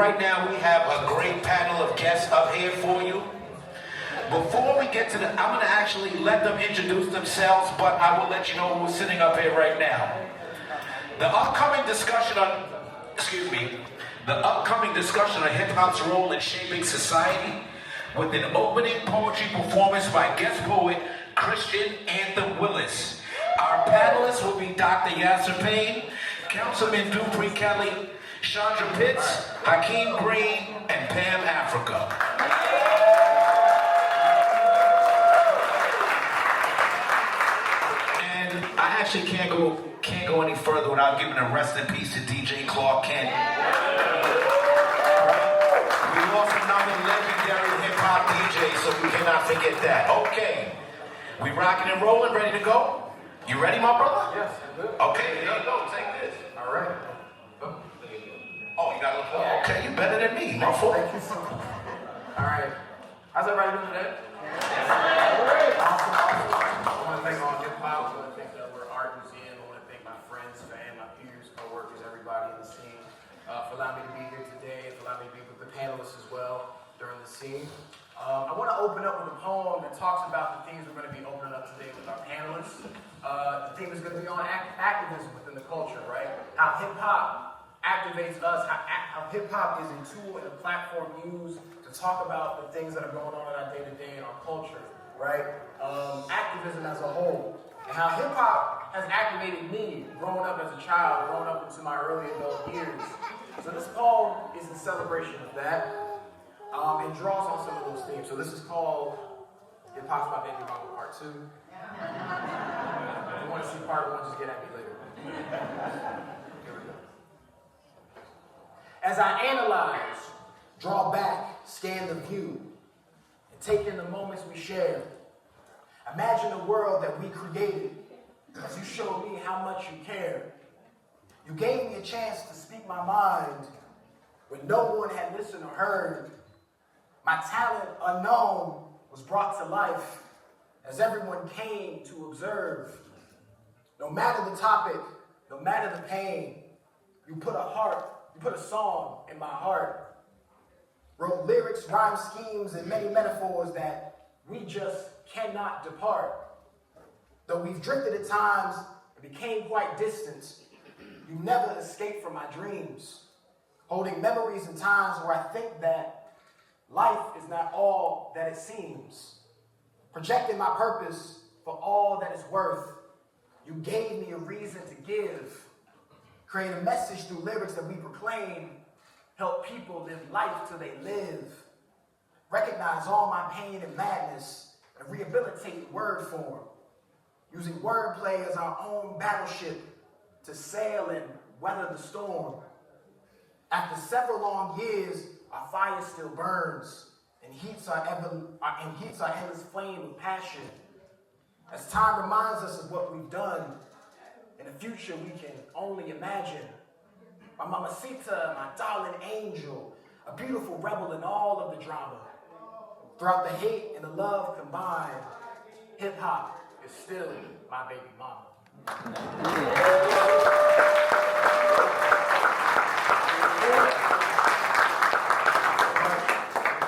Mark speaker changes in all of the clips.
Speaker 1: right now we have a great panel of guests up here for you. Before we get to I'm going to actually let them introduce themselves, but I will let you know who's sitting up here right now. The upcoming discussion on hip-hop's role in shaping society, with an opening poetry performance by guest poet Christian Anthem Willis. Our panelists will be Dr. Yasser Payne, Councilman Dupree Kelly, Chandra Pitts, Hakim Green, and Pam Africa. And I actually can't go any further without giving a rest in peace to DJ Clark Kent. We lost another legendary hip-hop DJ, so we cannot forget that. Okay, we rocking and rolling, ready to go? You ready, my brother?
Speaker 2: Yes, I'm good.
Speaker 1: Okay, here you go, take this.
Speaker 2: All right.
Speaker 1: Oh, you got a little, okay, you better than me, my fault.
Speaker 2: Thank you so much. All right. How's everybody doing today? Awesome. I want to thank AllHipHop. I want to thank the Art Museum. I want to thank my friends, fam, my peers, co-workers, everybody in the scene for allowing me to be here today, and for allowing me to be with the panelists as well during the scene. I want to open up with a poem that talks about the themes we're going to be opening up today with our panelists. The theme is going to be on activism within the culture, right? How hip-hop activates us, how hip-hop is a tool and a platform used to talk about the things that are going on in our day-to-day in our culture, right? Activism as a whole. And how hip-hop has activated me growing up as a child, growing up into my early adult years. So this poem is in celebration of that. It draws on some of those themes. So this is called Hip-Hop's My Baby Mama Part 2. If you want to see Part 1, just get at me later. Here we go. As I analyze, draw back, scan the view, and take in the moments we share, imagine a world that we created as you showed me how much you care. You gave me a chance to speak my mind when no one had listened or heard. My talent unknown was brought to life as everyone came to observe. No matter the topic, no matter the pain, you put a song in my heart. Wrote lyrics, rhyme schemes, and many metaphors that we just cannot depart. Though we've drifted at times and became quite distant, you never escaped from my dreams. Holding memories in times where I think that life is not all that it seems. Projecting my purpose for all that it's worth. You gave me a reason to give. Create a message through lyrics that we proclaim. Help people live life till they live. Recognize all my pain and madness and rehabilitate the word form. Using wordplay as our own battleship to sail and weather the storm. After several long years, our fire still burns and heats our endless flame of passion. As time reminds us of what we've done, in the future we can only imagine. My mamacita, my darling angel, a beautiful rebel in all of the drama. Throughout the hate and the love combined, hip-hop is still my baby mama.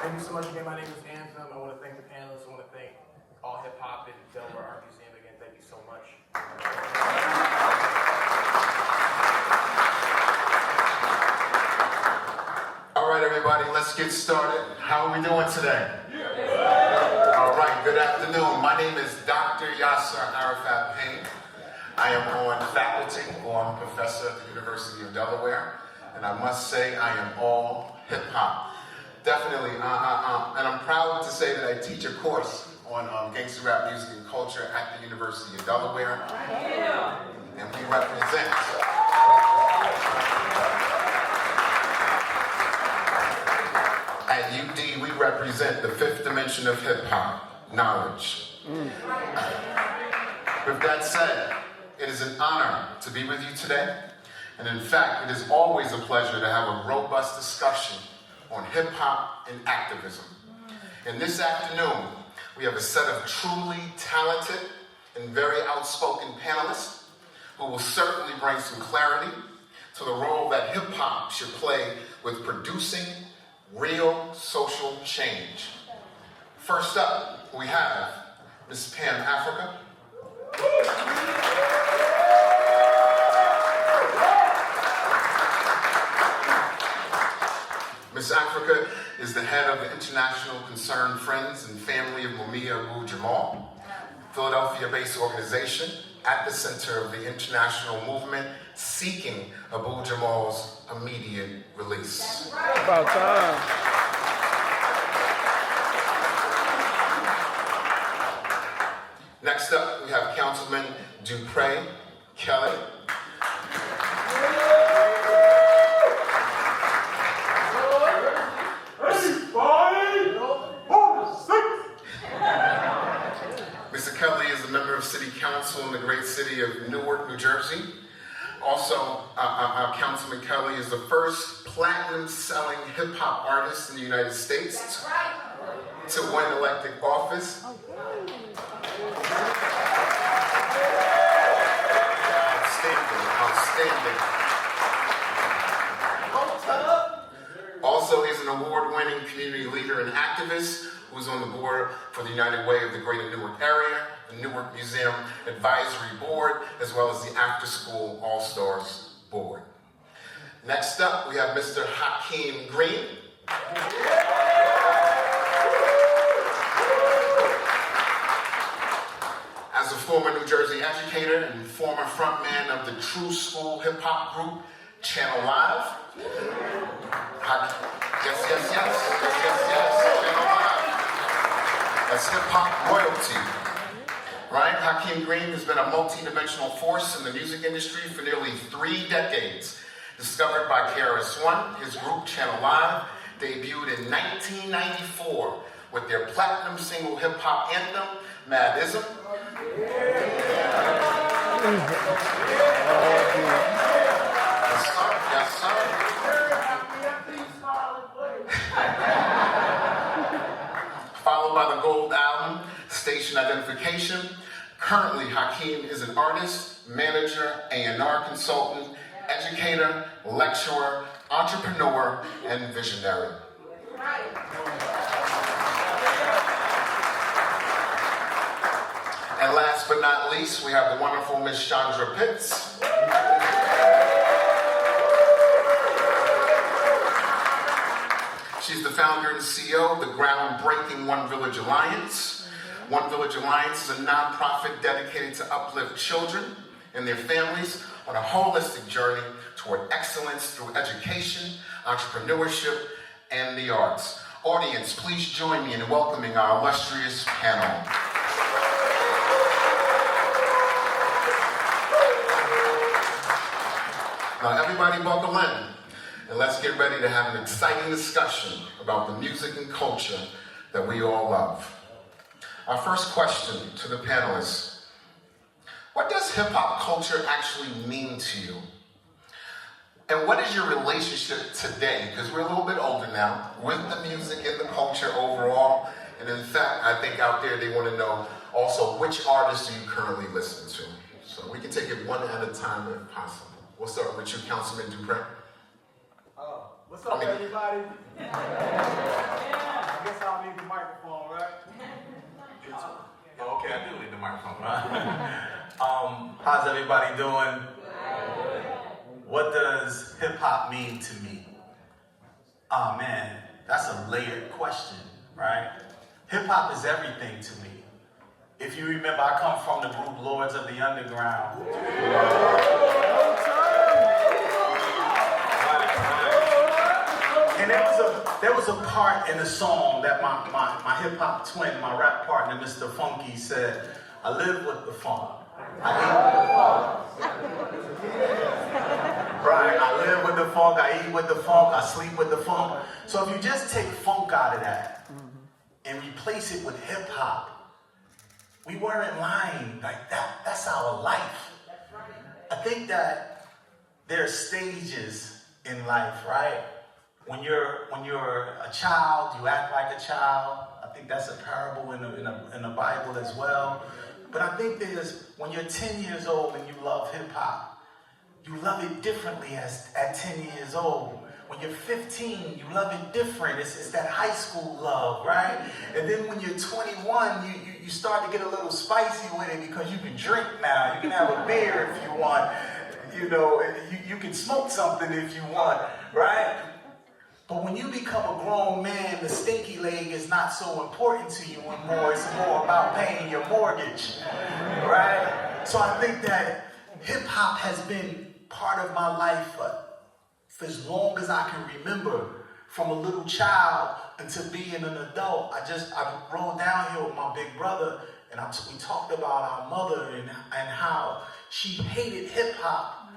Speaker 2: Thank you so much again. My name is Anthem. I want to thank the panelists. I want to thank AllHipHop and Delaware Art Museum again. Thank you so much.
Speaker 3: All right, everybody, let's get started. How are we doing today? All right, good afternoon. My name is Dr. Yasser Payne. I am on faculty, or I'm a professor at the University of Delaware, and I must say I am all hip-hop. Definitely, and I'm proud to say that I teach a course on gangster rap music and culture at the University of Delaware, and we represent. At UD, we represent the fifth dimension of hip-hop, knowledge. With that said, it is an honor to be with you today, and in fact, it is always a pleasure to have a robust discussion on hip-hop and activism. And this afternoon, we have a set of truly talented and very outspoken panelists who will certainly bring some clarity to the role that hip-hop should play with producing real social change. First up, we have Ms. Pam Africa. Ms. Africa is the head of the International Concerned Friends and Family of Mumia Abu Jamal, Philadelphia-based organization at the center of the international movement seeking Abu Jamal's immediate release.
Speaker 4: About time.
Speaker 3: Next up, we have Councilman Dupre Kelly. Mr. Kelly is a member of City Council in the great city of Newark, New Jersey. Also, our Councilman Kelly is the first platinum-selling hip-hop artist in the United States to win elected office. Outstanding. Also, he's an award-winning community leader and activist who's on the board for the United Way of the Greater Newark Area, the Newark Museum Advisory Board, as well as the After School All-Stars Board. Next up, we have Mr. Hakim Green. As a former New Jersey educator and former frontman of the True School hip-hop group, Channel Live. Yes, Channel Live. That's hip-hop royalty, right? Hakim Green has been a multi-dimensional force in the music industry for nearly 3 decades. Discovered by KRS-One, his group Channel Live debuted in 1994 with their platinum single hip-hop anthem, Madism. Yes, sir. Followed by the gold album, Station Identification. Currently, Hakim is an artist, manager, A&R consultant, educator, lecturer, entrepreneur, and visionary. And last but not least, we have the wonderful Miss Chandra Pitts. She's the founder and CEO of the groundbreaking One Village Alliance. One Village Alliance is a nonprofit dedicated to uplift children and their families on a holistic journey toward excellence through education, entrepreneurship, and the arts. Audience, please join me in welcoming our illustrious panel. Now everybody buckle in, and let's get ready to have an exciting discussion about the music and culture that we all love. Our first question to the panelists: what does hip-hop culture actually mean to you? And what is your relationship today, because we're a little bit older now, with the music and the culture overall? And in fact, I think out there they want to know also which artists do you currently listen to? So we can take it one at a time if possible. We'll start with you, Councilman Dupre.
Speaker 5: What's up, everybody? I guess I don't need the microphone, right?
Speaker 6: Okay, I do need the microphone. How's everybody doing? What does hip hop mean to me? Oh man, that's a layered question, right? Hip hop is everything to me. If you remember, I come from the group Lords of the Underground. And there was a part in the song that my hip hop twin, my rap partner, Mr. Funky, said, I live with the funk. I eat with the funk. Right, I live with the funk, I eat with the funk, I sleep with the funk. So if you just take funk out of that and replace it with hip hop, we weren't lying. Like that's our life. I think that there are stages in life, right? When you're a child, you act like a child. I think that's a parable in the Bible as well. But I think there's when you're 10 years old and you love hip hop, you love it differently at 10 years old. When you're 15, you love it different. It's that high school love, right? And then when you're 21, you start to get a little spicy with it because you can drink now. You can have a beer if you want. You know, you can smoke something if you want, right? But when you become a grown man, the stinky leg is not so important to you anymore. It's more about paying your mortgage, right? So I think that hip hop has been part of my life for as long as I can remember, from a little child until being an adult. I rolled down here with my big brother, and we talked about our mother and how she hated hip hop,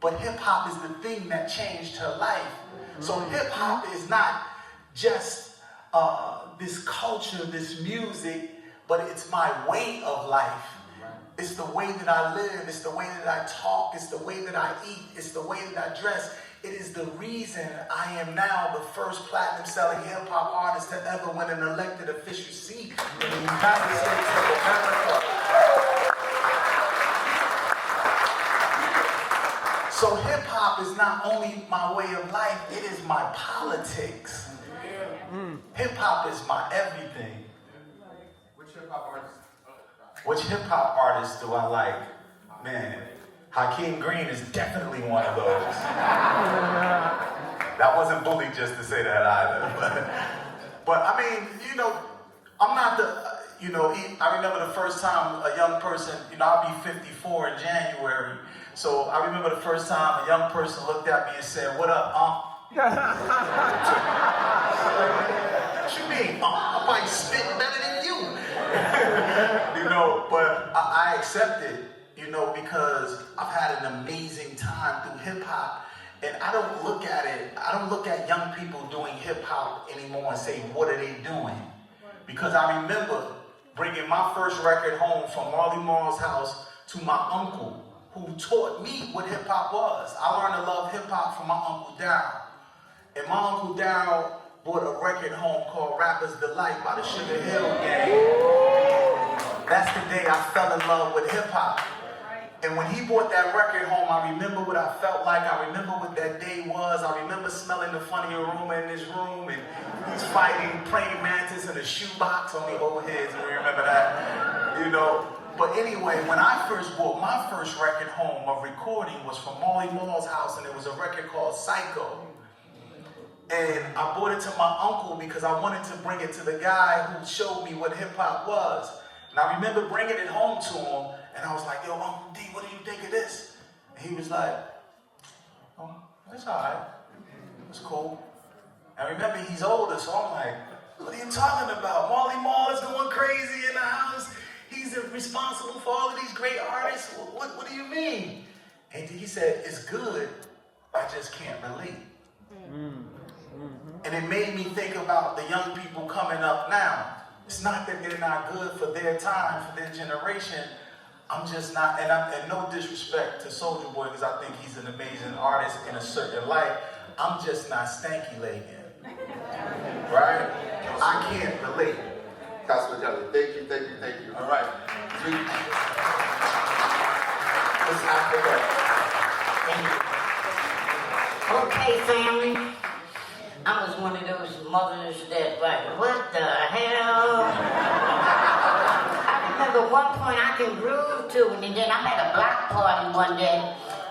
Speaker 6: but hip hop is the thing that changed her life. So hip hop is not just this culture, this music, but it's my way of life. It's the way that I live. It's the way that I talk. It's the way that I eat. It's the way that I dress. It is the reason I am now the first platinum-selling hip-hop artist to ever win an elected official seat in the United States of America. So hip-hop is not only my way of life, it is my politics. Hip-hop is my everything. Which hip-hop artists do I like? Man, Hakim Green is definitely one of those. That wasn't bullied just to say that either. But I mean, you know, I'm not I remember the first time a young person, I'll be 54 in January. So I remember the first time a young person looked at me and said, "What up, What you mean? I might spit better than you." But I accept it, because I've had an amazing time through hip hop. And I don't look at young people doing hip hop anymore and say, what are they doing? Because I remember bringing my first record home from Marley Marl's house to my uncle, who taught me what hip hop was. I learned to love hip hop from my Uncle Darryl. And my Uncle Darryl brought a record home called Rapper's Delight by the Sugar Hill Gang. That's the day I fell in love with hip hop. And when he brought that record home, I remember what I felt like. I remember what that day was. I remember smelling the funny aroma in his room, and he's fighting praying mantis in a shoebox. Only old heads will remember that, But anyway, when I first brought my first record home, a recording was from Marley Marl's house, and it was a record called Psycho. And I brought it to my uncle because I wanted to bring it to the guy who showed me what hip hop was. And I remember bringing it home to him, and I was like, "Yo, Uncle D, what do you think of this?" And he was like, "Oh, that's all right. It's cool." And remember, he's older, so I'm like, "What are you talking about? Marley Marl is going crazy in the house. He's responsible for all of these great artists. What do you mean?" And he said, "It's good, I just can't relate." And it made me think about the young people coming up now. It's not that they're not good for their time, for their generation. I'm just not, and no disrespect to Soulja Boy, because I think he's an amazing artist in a certain light. I'm just not stanky legging. Right? I can't relate.
Speaker 3: Councilman Kelly, thank you. All right. Miss Africa.
Speaker 4: Okay, family. I was one of those mothers that like, what the hell? I remember one point I can groove to, and then I'm at a block party one day,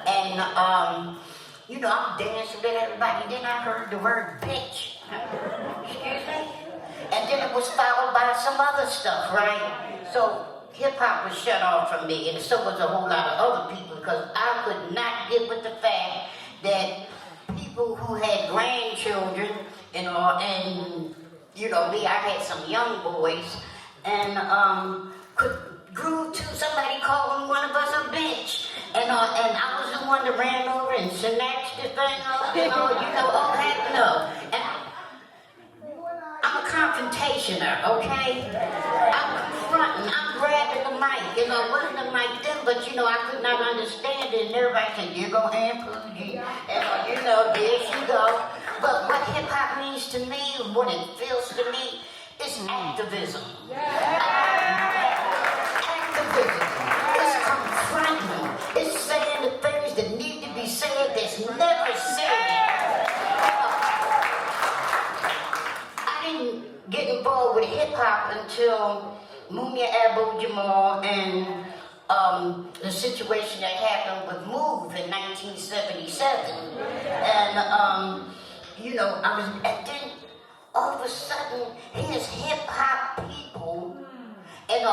Speaker 4: and I'm dancing with everybody, and then I heard the word bitch. Excuse me? And then it was followed by some other stuff, right? So hip-hop was shut off from me, and so was a whole lot of other people, because I could not get with the fact that people who had grandchildren, and me, I had some young boys, and could groove to somebody calling one of us a bitch, and I was the one that ran over and snatched the thing off, all that, and I'm a confrontationer, okay? I'm confronting, I'm grabbing the mic, wasn't the mic then, but I could not understand it, and everybody said, "You're gonna hand Poogie," and there she go. But what hip hop means to me, what it feels to me, is activism. Activism. It's confronting. It's saying the things that need get involved with hip hop until Mumia Abu-Jamal and the situation that happened with Move in 1977. And, you know, and then all of a sudden, here's hip hop people, and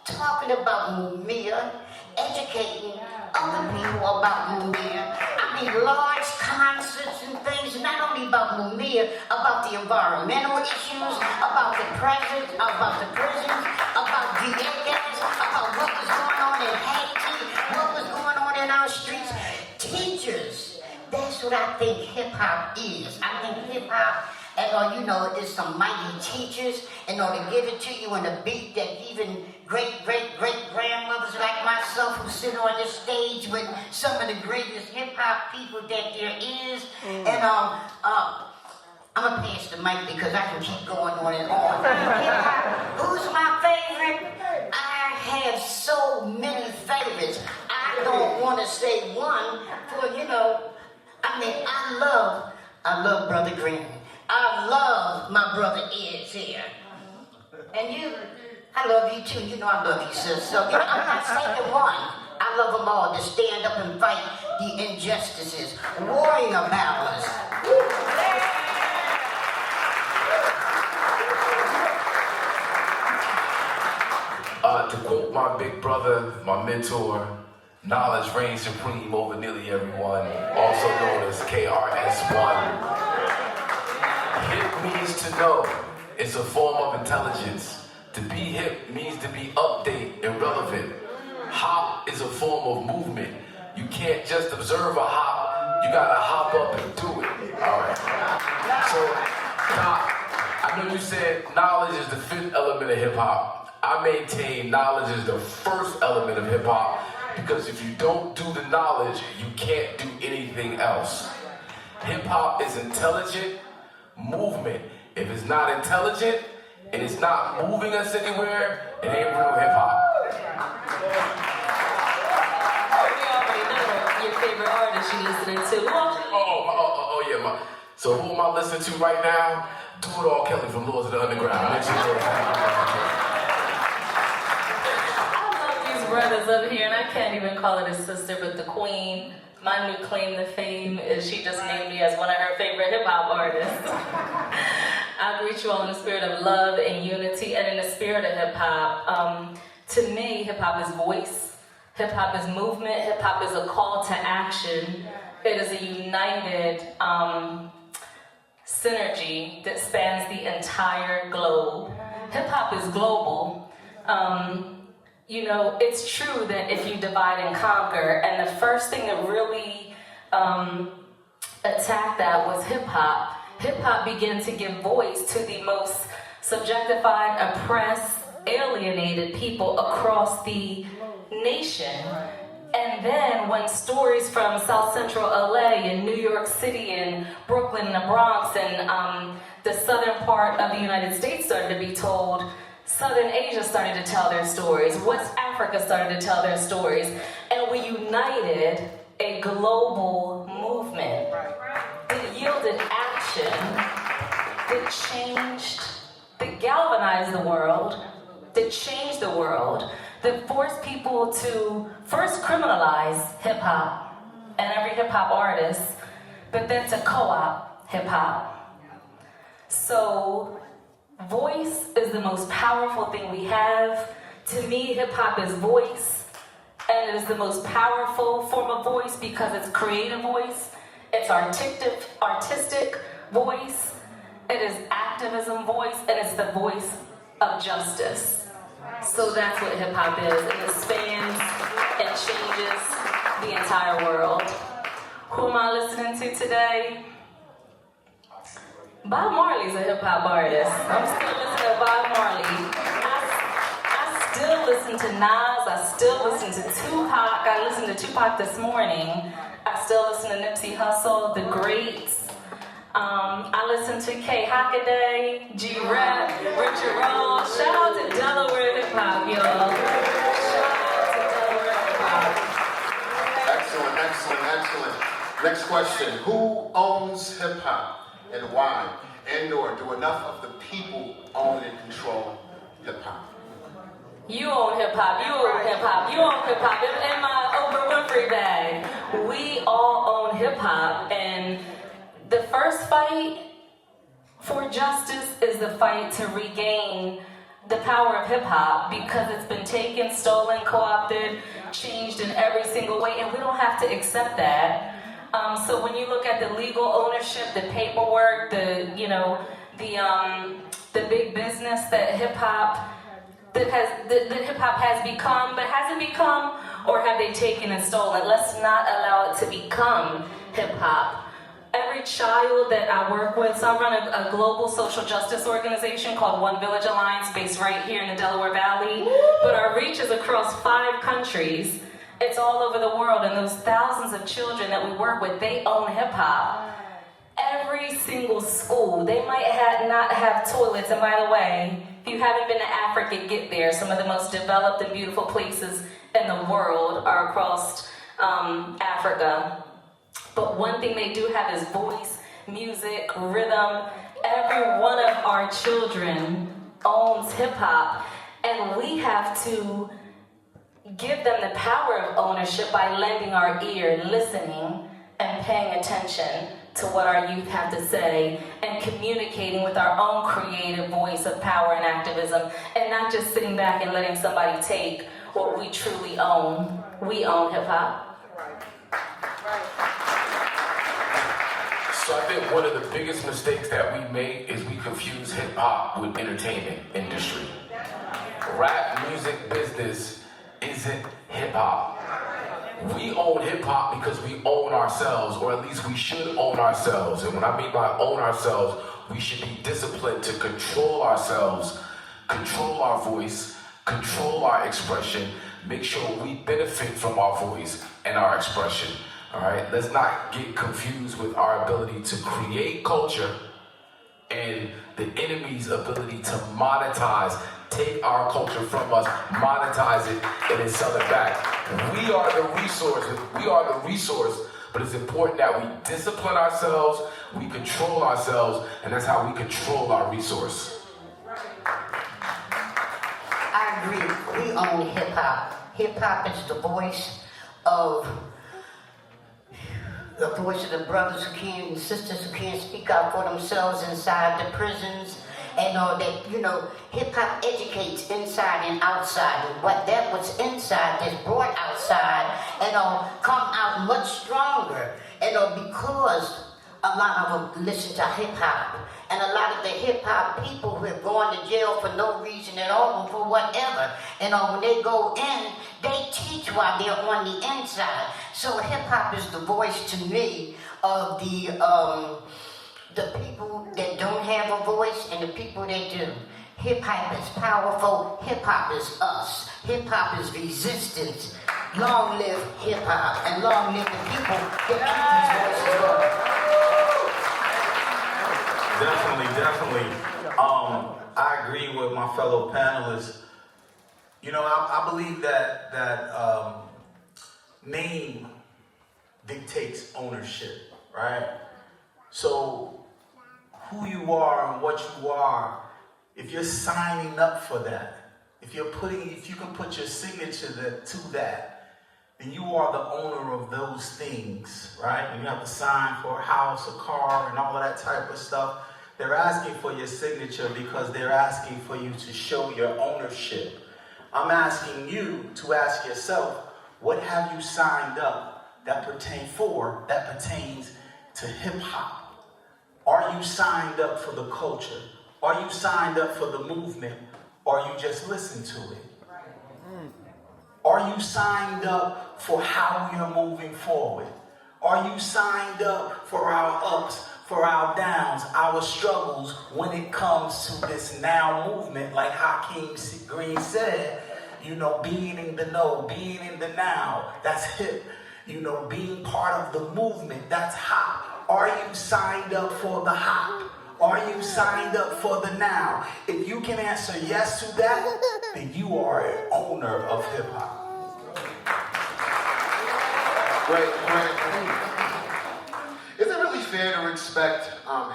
Speaker 4: talking about Mumia, educating other people about Mumia. I mean, large concerts and things, not only about Mumia, about the environmental issues, about the prisons, about the decades, about what was going on in Haiti, what was going on in our streets. Teachers, that's what I think hip-hop is. I think hip-hop, and you know, it's some mighty teachers, and to give it to you in a beat that even great-great-great-grandmothers like myself who sit on this stage with some of the greatest hip-hop people that there is. And I'm gonna pass the mic because I can keep going on and on. Hip-hop, who's my favorite? I have so many favorites. I don't want to say one for, you know, I mean, I love Brother Green. I love my brother Ed's here. And you, I love you too. You know I love you, sis. So, you know, I'm not saying one. I love them all to stand up and fight the injustices. Warrior battles.
Speaker 7: To quote my big brother, my mentor, knowledge reigns supreme over nearly everyone, also known as KRS-One. Hip means to know. It's a form of intelligence. To be hip means to be update and relevant. Hop is a form of movement. You can't just observe a hop, you gotta hop up and do it. Alright. So, Doc, I know you said knowledge is the fifth element of hip hop. I maintain knowledge is the first element of hip hop because if you don't do the knowledge, you can't do anything else. Hip hop is intelligent movement. If it's not intelligent and it's not moving us anywhere, it ain't real hip hop.
Speaker 8: We already know your favorite artist you listening to.
Speaker 7: Oh yeah. So who am I listening to right now? Do It All Kelly from Lords of the Underground. Make sure you know
Speaker 8: brothers up here, and I can't even call it a sister, but the queen. My new claim to fame is she just named me as one of her favorite hip-hop artists. I greet you all in the spirit of love and unity, and in the spirit of hip-hop. To me, hip-hop is voice, hip-hop is movement, hip-hop is a call to action. It is a united synergy that spans the entire globe. Hip-hop is global. You know, it's true that if you divide and conquer, and the first thing that really attacked that was hip-hop. Hip-hop began to give voice to the most subjectified, oppressed, alienated people across the nation. And then when stories from South Central LA and New York City and Brooklyn and the Bronx and the southern part of the United States started to be told, Southern Asia started to tell their stories. West Africa started to tell their stories. And we united a global movement that yielded action, that changed, that galvanized the world, that changed the world, that forced people to first criminalize hip-hop and every hip-hop artist, but then to co-opt hip-hop. So, voice is the most powerful thing we have. To me, hip-hop is voice, and it is the most powerful form of voice because it's creative voice, it's artistic voice, it is activism voice, and it's the voice of justice. So that's what hip-hop is, and it spans and changes the entire world. Who am I listening to today? Bob Marley's a hip-hop artist. I'm still listening to Bob Marley. I still listen to Nas. I still listen to Tupac. I listened to Tupac this morning. I still listen to Nipsey Hussle, the greats. I listen to K Hockaday, G-Rap, Richard Roll. Shout out to Delaware hip-hop, y'all. Shout out to Delaware hip-hop.
Speaker 3: Excellent. Next question. Who owns hip-hop and why? and/or do enough of the people own and control hip hop?
Speaker 8: You own hip hop, you own hip hop, you own hip hop. In my Oprah Winfrey bag, we all own hip hop, and the first fight for justice is the fight to regain the power of hip hop, because it's been taken, stolen, co-opted, changed in every single way, and we don't have to accept that. So when you look at the legal ownership, the paperwork, the big business that hip hop has become, but has it become, or have they taken and stolen? Let's not allow it to become hip hop. Every child that I work with, so I run a global social justice organization called One Village Alliance, based right here in the Delaware Valley, but our reach is across 5 countries. It's all over the world, and those thousands of children that we work with, they own hip hop. Every single school, they might not have toilets, and by the way, if you haven't been to Africa, get there. Some of the most developed and beautiful places in the world are across Africa. But one thing they do have is voice, music, rhythm. Every one of our children owns hip hop, and we have to give them the power of ownership by lending our ear, listening, and paying attention to what our youth have to say, and communicating with our own creative voice of power and activism, and not just sitting back and letting somebody take what we truly own. We own hip hop.
Speaker 7: So I think one of the biggest mistakes that we make is we confuse hip hop with entertainment industry. Rap music business isn't hip hop. We own hip hop because we own ourselves, or at least we should own ourselves. And when I mean by own ourselves, we should be disciplined to control ourselves, control our voice, control our expression, make sure we benefit from our voice and our expression. All right, let's not get confused with our ability to create culture and the enemy's ability to monetize, take our culture from us, monetize it, and then sell it back. We are the resource, but it's important that we discipline ourselves, we control ourselves, and that's how we control our resource.
Speaker 4: I agree. We own hip hop. Hip hop is the voice of the brothers who can't, the sisters who can't speak out for themselves inside the prisons, and hip hop educates inside and outside. And what that was inside is brought outside and come out much stronger. Because a lot of them listen to hip hop, and a lot of the hip hop people who have gone to jail for no reason at all, for whatever, when they go in, they teach while they're on the inside. So hip hop is the voice to me of the people that don't have a voice and the people that do. Hip hop is powerful. Hip hop is us. Hip hop is resistance. Long live hip hop, and long live the people that keep these voices going.
Speaker 6: Definitely. I agree with my fellow panelists. I believe that name dictates ownership, right? So who you are and what you are, if you're signing up for that, if you can put your signature to that, then you are the owner of those things, right? And you have to sign for a house, a car, and all of that type of stuff. They're asking for your signature because they're asking for you to show your ownership. I'm asking you to ask yourself, what have you signed up that pertains to hip hop? Are you signed up for the culture? Are you signed up for the movement? Or you just listen to it? Are you signed up for how you're moving forward? Are you signed up for our ups, for our downs, our struggles when it comes to this now movement, like Hakim Green said, being in the know, being in the now, that's hip. Being part of the movement, that's hop. Are you signed up for the hop? Are you signed up for the now? If you can answer yes to that, then you are an owner of hip hop.
Speaker 3: Right. Is it really fair to expect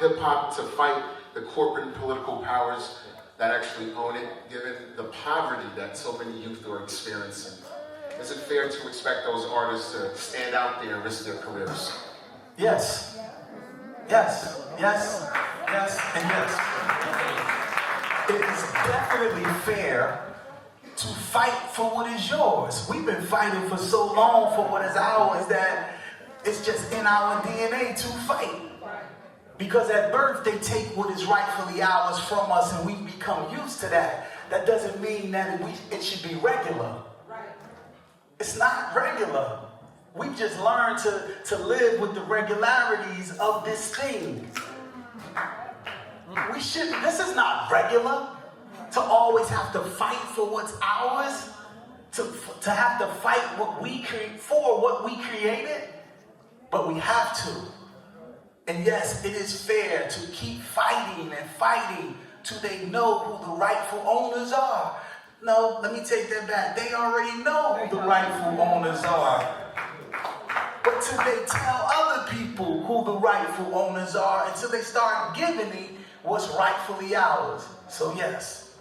Speaker 3: hip hop to fight the corporate and political powers that actually own it, given the poverty that so many youth are experiencing? Is it fair to expect those artists to stand out there and risk their careers?
Speaker 6: Yes. Yes. Yes. Yes. And yes. It is definitely fair to fight for what is yours. We've been fighting for so long for what is ours that it's just in our DNA to fight. Because at birth, they take what is rightfully ours from us and we become used to that. That doesn't mean that it should be regular. It's not regular. We've just learned to live with the regularities of this thing. This is not regular. To always have to fight for what's ours. To have to fight what we created. But we have to. And yes, it is fair to keep fighting and fighting till they know who the rightful owners are. No, let me take that back. They already know who the rightful owners are. But till they tell other people who the rightful owners are, until they start giving it what's rightfully ours. So yes.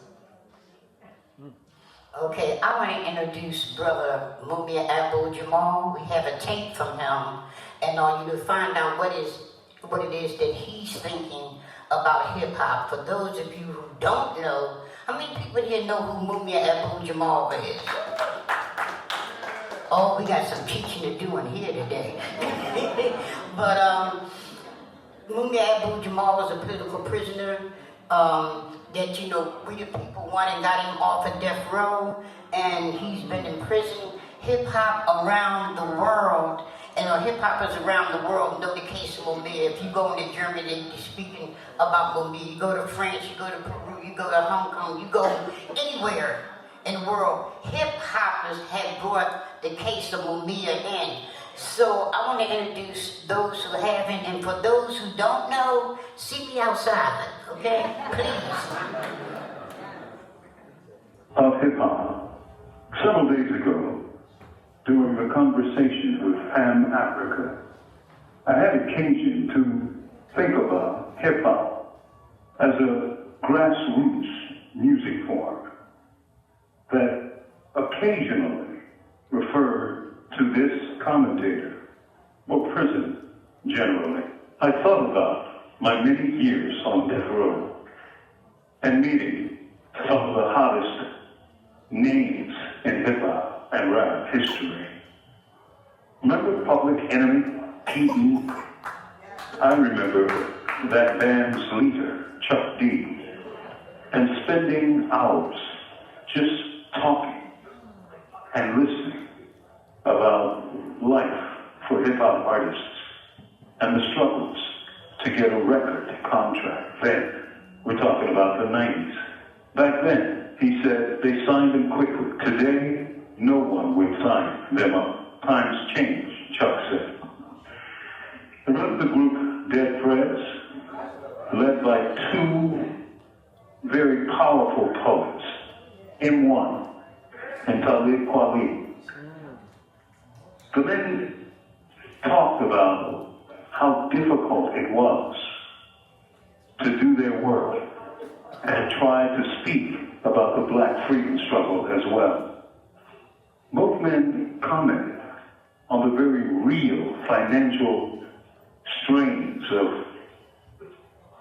Speaker 4: Okay, I want to introduce Brother Mumia Abdul-Jamal. We have a tape from him, and you to find out what it is that he's thinking about hip-hop. For those of you who don't know, how many people here know who Mumia Abdul-Jamal is? Oh, we got some teaching to do in here today. But Mumia Abdul-Jamal was a political prisoner that, we the people won and got him off of death row, and he's been in prison. Hip-hop around the world, and hip-hoppers around the world know the case of Mumia. If you go into Germany, they're speaking about Mumia. You go to France, you go to Peru, you go to Hong Kong, you go anywhere in the world. Hip-hoppers have brought the case of Mumia in. So I want to introduce those who haven't, and for those who don't know, see me outside, okay? Please.
Speaker 9: Of hip-hop. Several days ago, during a conversation with Pan Africa, I had occasion to think about hip-hop as a grassroots music form that occasionally referred to this commentator, or prison generally. I thought about my many years on death row and meeting some of the hottest names in hip-hop and rap history. Remember Public Enemy, P.E.? I remember that band's leader, Chuck D, and spending hours just talking and listening about life for hip-hop artists and the struggles to get a record contract. Then, we're talking about the 90s. Back then, he said they signed them quickly. Today, no one would sign them up. Times change, Chuck said. Remember the group Dead Prez, led by two very powerful poets, M1 and Talib Kweli. The men talked about how difficult it was to do their work and try to speak about the black freedom struggle as well. Both men commented on the very real financial strains of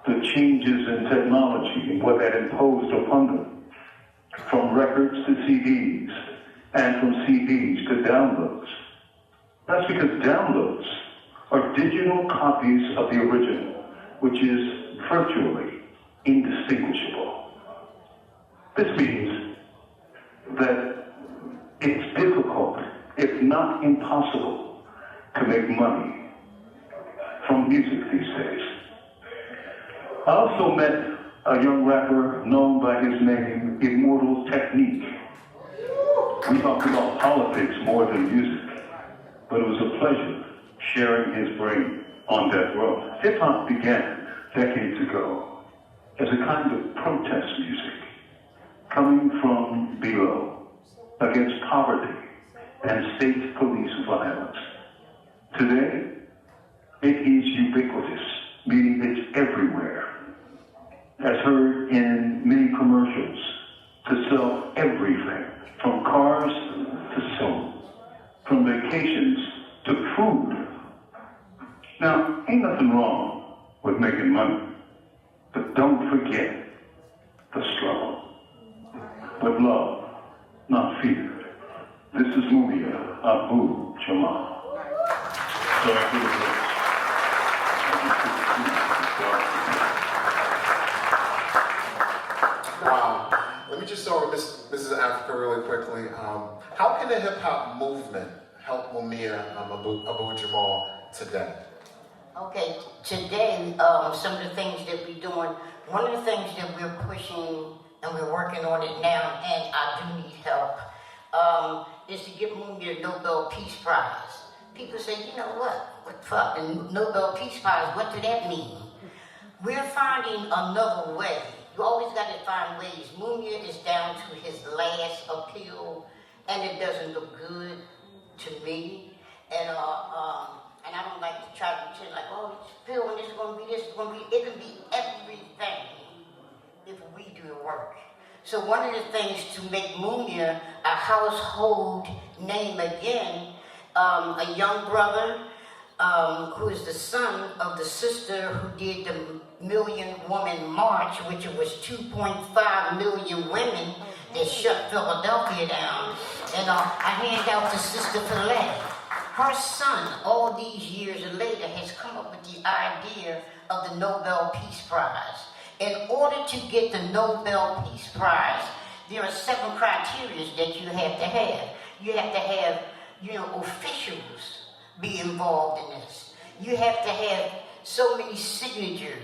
Speaker 9: the changes in technology and what that imposed upon them, from records to CDs and from CDs to downloads. That's because downloads are digital copies of the original, which is virtually indistinguishable. This means that it's difficult, if not impossible, to make money from music these days. I also met a young rapper known by his name, Immortal Technique. We talked about politics more than music, but it was a pleasure sharing his brain on death row. Hip-hop began decades ago as a kind of protest music coming from below against poverty and state police violence. Today, it is ubiquitous, meaning it's everywhere. has heard in many commercials to sell everything from cars to soap, from vacations to food. Now, ain't nothing wrong with making money, but don't forget the struggle. With love, not fear. This is Mumia Abu Jamal. Sorry for the voice.
Speaker 3: Wow. Let me just start with Mrs. Africa really quickly. How can the hip hop movement help Mumia Abu Jamal today?
Speaker 4: Okay, today, some of the things that we're doing, one of the things that we're pushing, and we're working on it now, and I do need help, is to give Mumia a Nobel Peace Prize. People say, you know what the fuck, the Nobel Peace Prize, what do that mean? We're finding another way. You always got to find ways. Mumia is down to his last appeal, and it doesn't look good to me. And I don't like to try to pretend like, oh, it's Phil, and this is going to be this, it's going to be, it can be everything if we do the work. So one of the things to make Mumia a household name again, a young brother who is the son of the sister who did the Million Woman March, which was 2.5 million women that shut Philadelphia down. And I hand out to Sister Flav. Her son, all these years later, has come up with the idea of the Nobel Peace Prize. In order to get the Nobel Peace Prize, there are 7 criteria that you have to have. You have to have, officials be involved in this. You have to have so many signatures.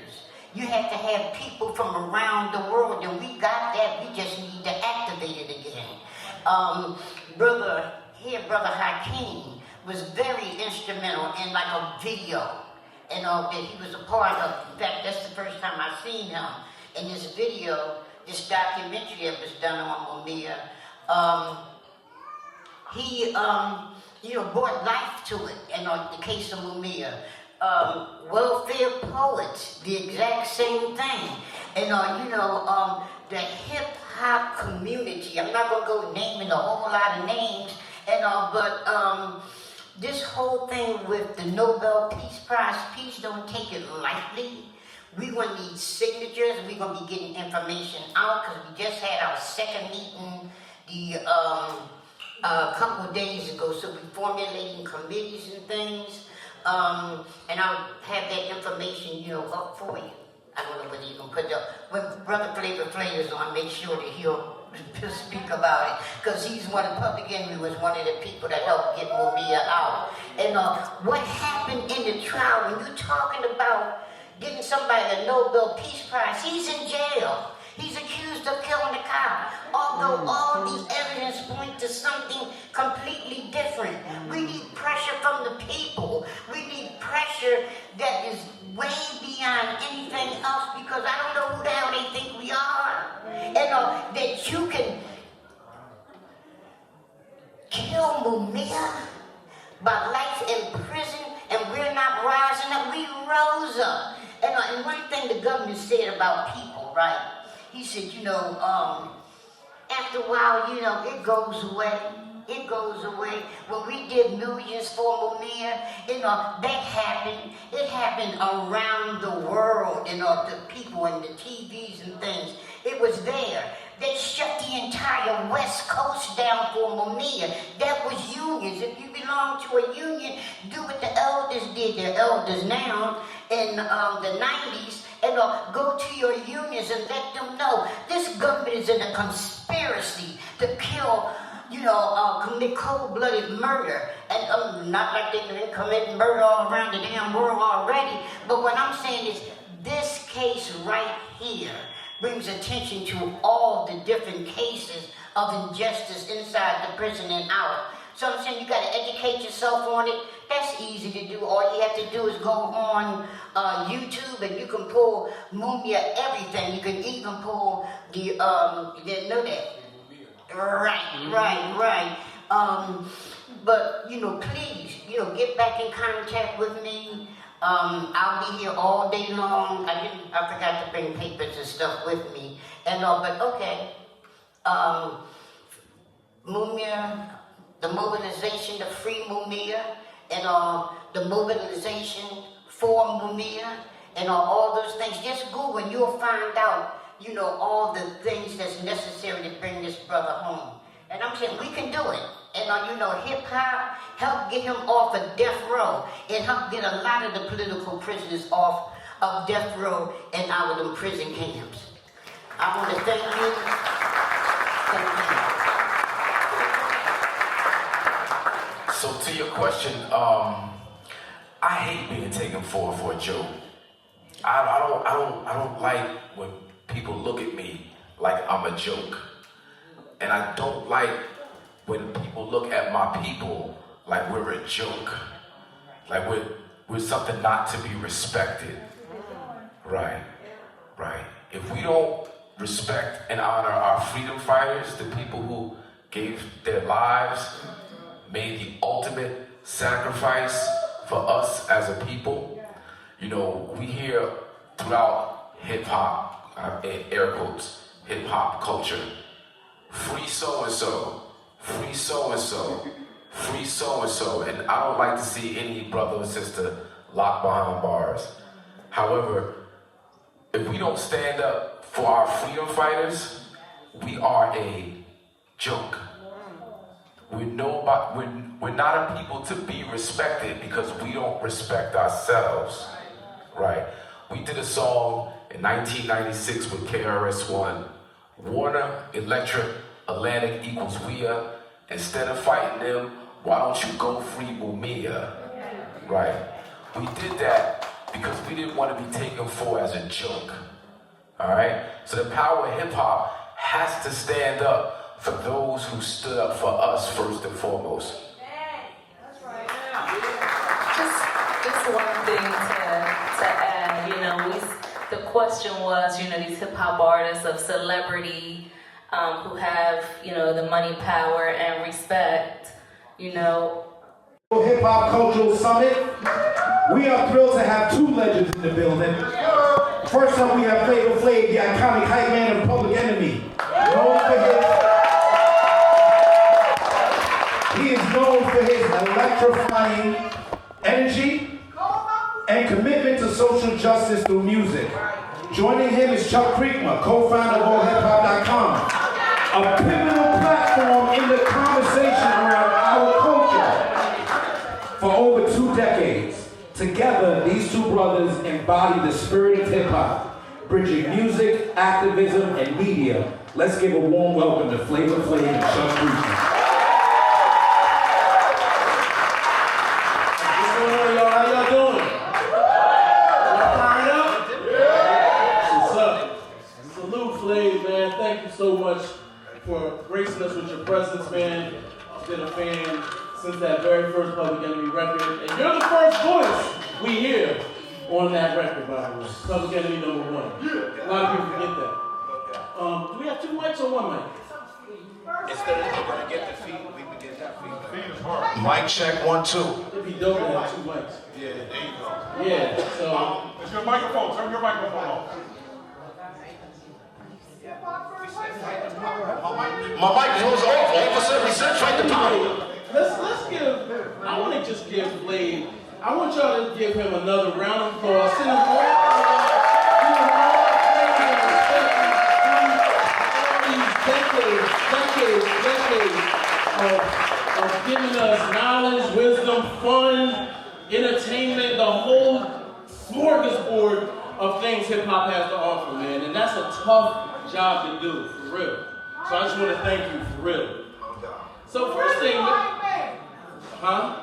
Speaker 4: You have to have people from around the world, and we got that. We just need to activate it again. Brother Hakim was very instrumental in like a video, that he was a part of. In fact, that's the first time I seen him in this video, this documentary that was done on Mumia. He brought life to it, and the case of Mumia. Welfare poets, the exact same thing. And the hip-hop community, I'm not going to go naming a whole lot of names, but this whole thing with the Nobel Peace Prize, please don't take it lightly. We're going to need signatures, and we're going to be getting information out, because we just had our second meeting a couple of days ago, so we're formulating committees and things, and I'll have that information, up for you. I don't know whether you can put it up. When Brother Flavor Flav is on, make sure that he'll speak about it, because he's Public Enemy was one of the people that helped get Mumia out. And what happened in the trial, when you're talking about getting somebody the Nobel Peace Prize, he's in jail. He's accused of killing a cop, although all the evidence points to something completely different. We need pressure from the people. We need pressure that is way beyond anything else, because I don't know who the hell they think we are. And that you can kill Mumia by life in prison, and we're not rising up. We rose up. And one thing the governor said about people, right? He said, after a while, it goes away. It goes away. When we did Millions for Mumia, that happened. It happened around the world, the people and the TVs and things. It was there. They shut the entire West Coast down for Mumia. That was unions. If you belong to a union, do what the elders did. They're elders now in the 90s. And go to your unions and let them know this government is in a conspiracy to kill, commit cold-blooded murder. And not like they can commit murder all around the damn world already. But what I'm saying is this case right here brings attention to all the different cases of injustice inside the prison and out. So I'm saying you got to educate yourself on it. That's easy to do. All you have to do is go on YouTube, and you can pull Mumia everything. You can even pull the, you didn't know that? Right. But, please, get back in contact with me. I'll be here all day long. I forgot to bring papers and stuff with me. And but okay. Mumia, the mobilization, the free Mumia, and the mobilization for Mumia, and all those things. Just Google and you'll find out, all the things that's necessary to bring this brother home. And I'm saying we can do it. And hip-hop helped get him off of death row. It helped get a lot of the political prisoners off of death row and out of them prison camps. I want to thank you. Thank you.
Speaker 7: So to your question, I hate being taken for a joke. I don't like when people look at me like I'm a joke. And I don't like when people look at my people like we're a joke. Like we're something not to be respected. Right. If we don't respect and honor our freedom fighters, the people who gave their lives, made the ultimate sacrifice for us as a people. We hear throughout hip-hop, air quotes, hip-hop culture, free so-and-so, free so-and-so, free so-and-so, and I don't like to see any brother or sister locked behind bars. However, if we don't stand up for our freedom fighters, we are a joke. We're not a people to be respected because we don't respect ourselves, right? We did a song in 1996 with KRS-One, Warner, Electric, Atlantic equals we are. Instead of fighting them, why don't you go free Mumia, right? We did that because we didn't want to be taken for as a joke, all right? So the power of hip-hop has to stand up for those who stood up for us first and foremost.
Speaker 8: That's right. Just one thing to add, the question was, these hip hop artists of celebrity who have, the money, power, and respect,
Speaker 10: Hip Hop Cultural Summit. We are thrilled to have two legends in the building. First up, we have Flavor Flav, the iconic hype man of Public Enemy. He is known for his electrifying energy and commitment to social justice through music. Joining him is Chuck Creekmur, co-founder of AllHipHop.com, a pivotal platform in the conversation around our culture. For over 2 decades, together, these two brothers embody the spirit of hip-hop, bridging music, activism, and media. Let's give a warm welcome to Flavor Flav and Chuck Creekmur.
Speaker 11: So much for gracing us with your presence, man. I've been a fan since that very first Public Enemy record, and you're the first voice we hear on that record, by the way. Public Enemy #1. A lot of people forget that. Do we have 2 mics or 1 mic?
Speaker 1: Instead of going to get the feed, we would get that feed. Mic check 1, 2.
Speaker 11: It'd be dope to have 2 mics.
Speaker 1: Yeah, there you go.
Speaker 11: Yeah, so.
Speaker 5: It's your microphone. Turn your microphone off.
Speaker 3: My microphone's off. All of a sudden, we said fight the power.
Speaker 11: Let's give. I want to just give Flav. I want y'all to give him another round of applause. Send him all decades of giving us knowledge, wisdom, fun, entertainment, the whole smorgasbord of things hip hop has to offer, man. And that's a tough job to do, for real. So I just want to thank you, for real. So first thing, huh?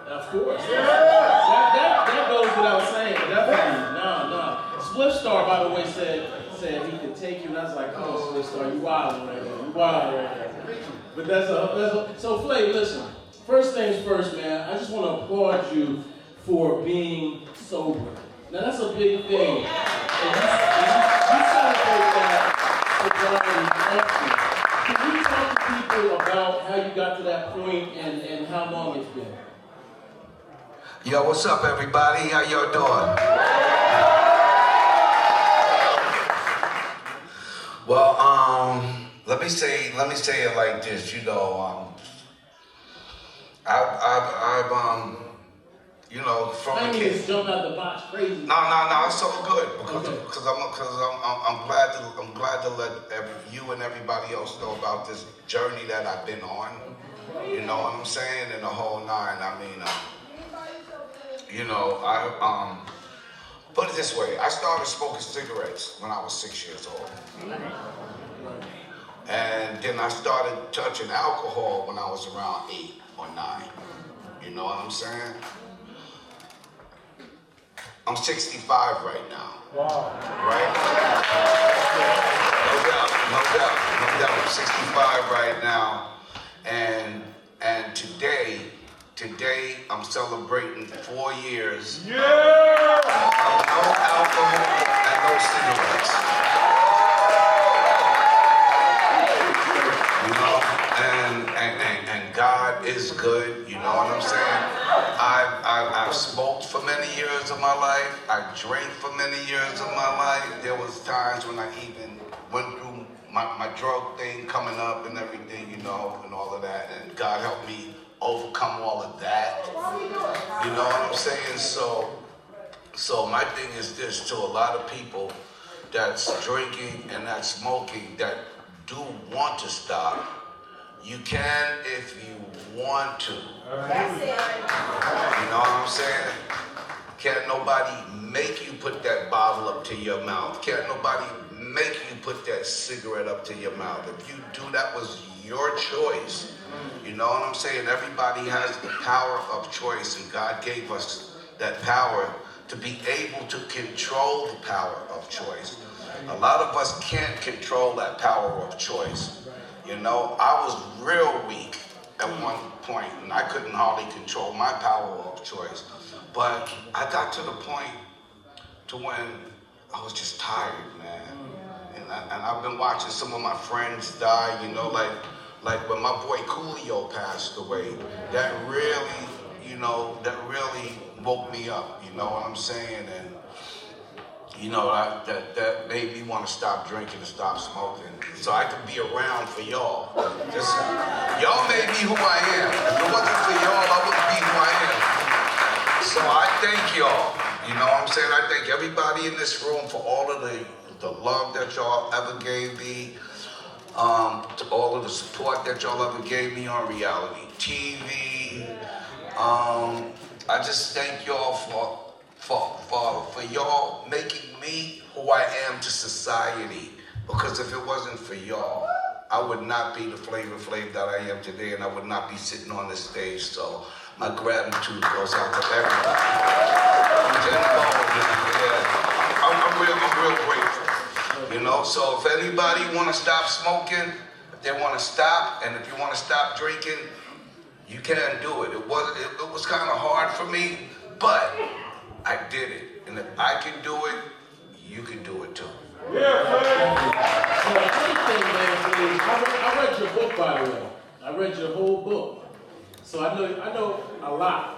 Speaker 11: Of course. That goes without saying, definitely. No. Spliff Star, by the way, said he could take you, and I was like, come on, Spliff Star, you wild right there. You wild right there. But that's so Flav, listen. First things first, man. I just want to applaud you for being sober. Now that's a big thing. And you celebrate that sobriety often. Can you talk to people about how you got to that point and how long it's been?
Speaker 12: Yo, what's up, everybody? How y'all doing? Well, let me say it like this. You know, I've you know, from a kid.
Speaker 11: Jump out the box crazy.
Speaker 12: No, it's all good because I'm glad to let you and everybody else know about this journey that I've been on. You know what I'm saying? And the whole nine. I mean, you know, I put it this way. I started smoking cigarettes when I was 6 years old, and then I started touching alcohol when I was around 8 or 9. You know what I'm saying? I'm 65 right now.
Speaker 11: Wow.
Speaker 12: Right? No doubt. I'm 65 right now. And today I'm celebrating 4 years of no alcohol and no cigarettes. You know, and God is good, you know what I'm saying? I've smoked for many years of my life. I drank for many years of my life. There was times when I even went through my drug thing coming up and everything, you know, and all of that. And God helped me overcome all of that. You know what I'm saying? So my thing is this, to a lot of people that's drinking and that's smoking that do want to stop, you can if you want to.
Speaker 13: That's it.
Speaker 12: You know what I'm saying? Can't nobody make you put that bottle up to your mouth. Can't nobody make you put that cigarette up to your mouth. If you do, that was your choice. You know what I'm saying? Everybody has the power of choice, and God gave us that power to be able to control the power of choice. A lot of us can't control that power of choice. You know, I was real weak at one point, and I couldn't hardly control my power of choice. But I got to the point to when I was just tired, man. And I've been watching some of my friends die, you know, like when my boy Coolio passed away. That really, you know, that really woke me up, you know what I'm saying? And you know, that made me want to stop drinking and stop smoking, so I could be around for y'all. Just, y'all made me who I am. If it wasn't for y'all, I wouldn't be who I am. So I thank y'all. You know what I'm saying? I thank everybody in this room for all of the love that y'all ever gave me, to all of the support that y'all ever gave me on reality TV. I just thank y'all for y'all making me who I am to society. Because if it wasn't for y'all, I would not be the Flavor Flav that I am today, and I would not be sitting on this stage. So my gratitude goes out to everybody. I'm real grateful. You know, so if anybody want to stop smoking, if they want to stop, and if you want to stop drinking, you can do it. It was kind of hard for me, but I did it. And if I can do it, you can do it too.
Speaker 11: Yeah, I read your book, by the way. I read your whole book. So I know a lot.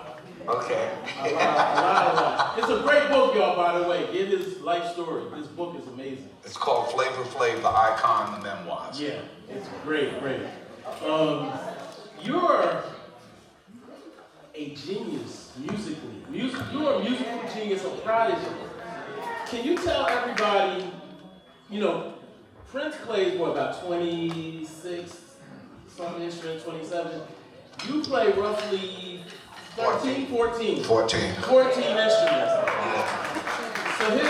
Speaker 12: Okay.
Speaker 11: A lot. It's a great book, y'all, by the way. It is life story. This book is amazing.
Speaker 12: It's called Flavor Flav, the Icon, the Memoirs.
Speaker 11: Yeah, it's great. You're a genius musically. You're a musical genius, a prodigy. Can you tell everybody, you know, Prince plays about 26, some instruments, 27. You play roughly 14 instruments.
Speaker 12: Yeah.
Speaker 11: So his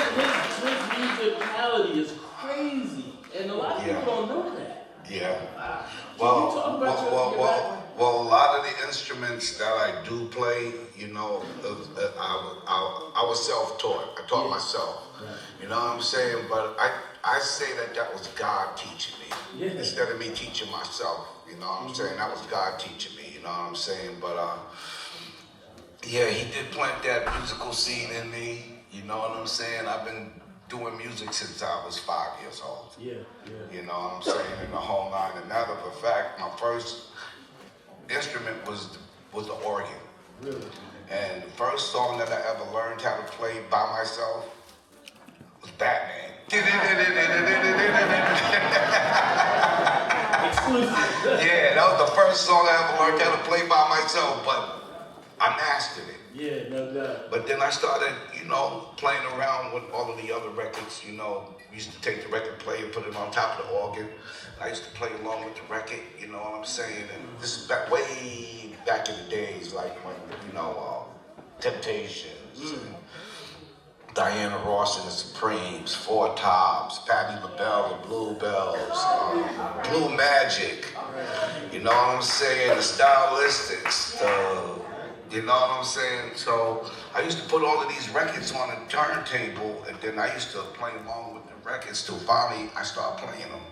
Speaker 11: musicality is crazy, and a lot of people don't know that.
Speaker 12: Yeah.
Speaker 11: Can you talk about your
Speaker 12: Well, a lot of the instruments that I do play, you know, I was self-taught. I taught myself. Right. You know what I'm saying? But I say that was God teaching me instead of me teaching myself. You know what I'm saying? That was God teaching me. You know what I'm saying? But yeah, he did plant that musical seed in me. You know what I'm saying? I've been doing music since I was 5 years old.
Speaker 11: Yeah.
Speaker 12: You know what I'm saying? In the whole line. And matter of fact, my first instrument was the organ.
Speaker 11: Really?
Speaker 12: And the first song that I ever learned how to play by myself was Batman.
Speaker 11: Exclusive.
Speaker 12: Yeah, that was the first song I ever learned how to play by myself, but I mastered it.
Speaker 11: Yeah, no doubt.
Speaker 12: But then I started, playing around with all of the other records, We used to take the record player, put it on top of the organ. I used to play along with the record, you know what I'm saying? And this is way back in the days, like when, Temptations, and Diana Ross and the Supremes, Four Tops, Patti LaBelle, the Bluebells, Blue Magic, you know what I'm saying? The Stylistics, you know what I'm saying? So I used to put all of these records on a turntable, and then I used to play along with the records till finally I started playing them.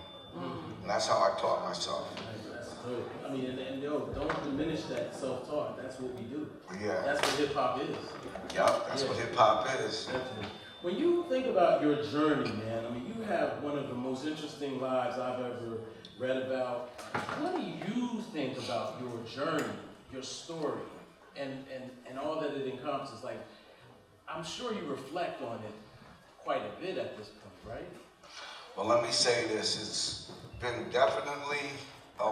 Speaker 12: And that's how I taught myself.
Speaker 11: That's dope. I mean, and don't diminish that self-taught. That's what we do.
Speaker 12: Yeah.
Speaker 11: That's what hip-hop is.
Speaker 12: Yup, that's what hip-hop is.
Speaker 11: Definitely. When you think about your journey, man, I mean, you have one of the most interesting lives I've ever read about. What do you think about your journey, your story, and all that it encompasses? Like, I'm sure you reflect on it quite a bit at this point, right?
Speaker 12: Well, let me say this. It's been definitely a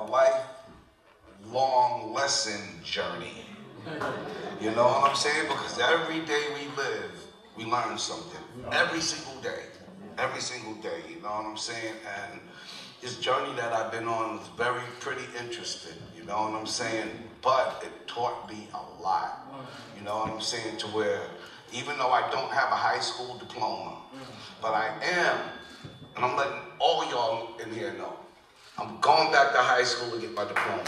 Speaker 12: lifelong lesson journey. You know what I'm saying? Because every day we live, we learn something. Every single day. Every single day, you know what I'm saying? And this journey that I've been on was pretty interesting, you know what I'm saying? But it taught me a lot, you know what I'm saying? To where, even though I don't have a high school diploma, but I am, and I'm letting all y'all in here know, I'm going back to high school to get my diploma.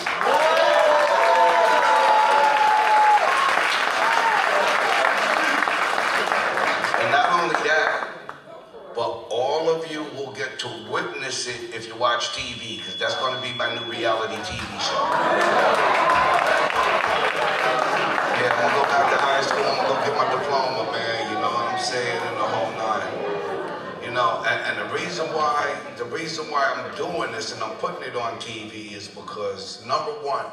Speaker 12: And not only that, but all of you will get to witness it if you watch TV, because that's going to be my new reality TV show. Yeah, I'm going to go back to high school, I'm going to go get my diploma, man, you know what I'm saying, and the whole nine. You know, and the reason why I'm doing this and I'm putting it on TV is because, number one,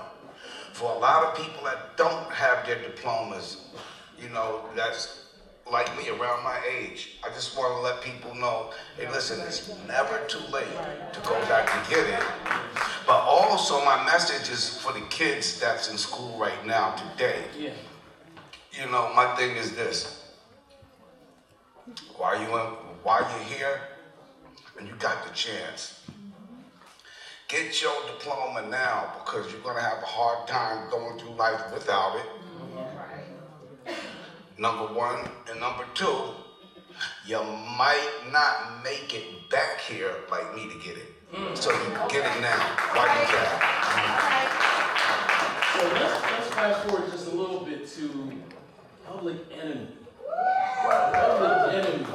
Speaker 12: for a lot of people that don't have their diplomas, you know, that's like me, around my age, I just want to let people know, hey, listen, it's never too late to go back and get it. But also, my message is for the kids that's in school right now, today.
Speaker 11: Yeah.
Speaker 12: You know, my thing is this. While you're here and you got the chance, get your diploma now, because you're going to have a hard time going through life without it. Number one. And number two, you might not make it back here like me to get it. So you get it now while you can.
Speaker 11: So let's fast forward just a little bit to Public Enemy. Public Enemy.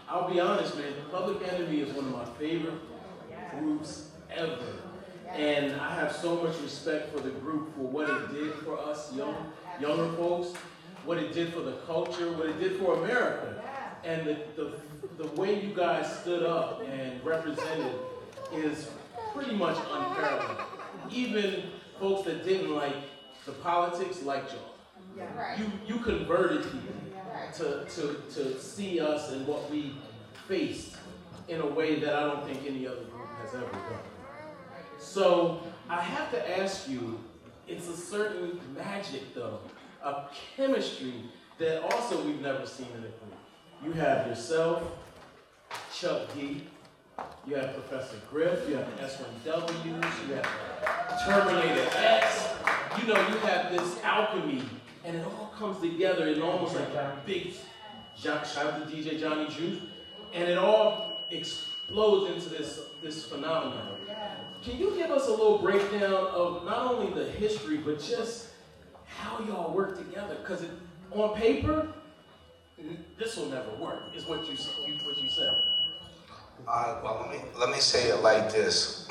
Speaker 11: I'll be honest, man, Public Enemy is one of my favorite groups ever. And I have so much respect for the group for what it did for us younger folks, what it did for the culture, what it did for America. And the way you guys stood up and represented is pretty much unparalleled. Even folks that didn't like the politics liked y'all. You converted people to see us and what we faced in a way that I don't think any other group has ever done. So I have to ask you, it's a certain magic though, a chemistry that also we've never seen in a group. You have yourself, Chuck D, you have Professor Griff, you have the S1Ws, you have Terminator X, you know, you have this alchemy, and it all comes together in almost like a big, shout out to DJ Johnny Juice, and it all explodes into this phenomenon. Can you give us a little breakdown of not only the history, but just how y'all work together? Because on paper, this will never work, is what you said.
Speaker 12: Well, let me say it like this,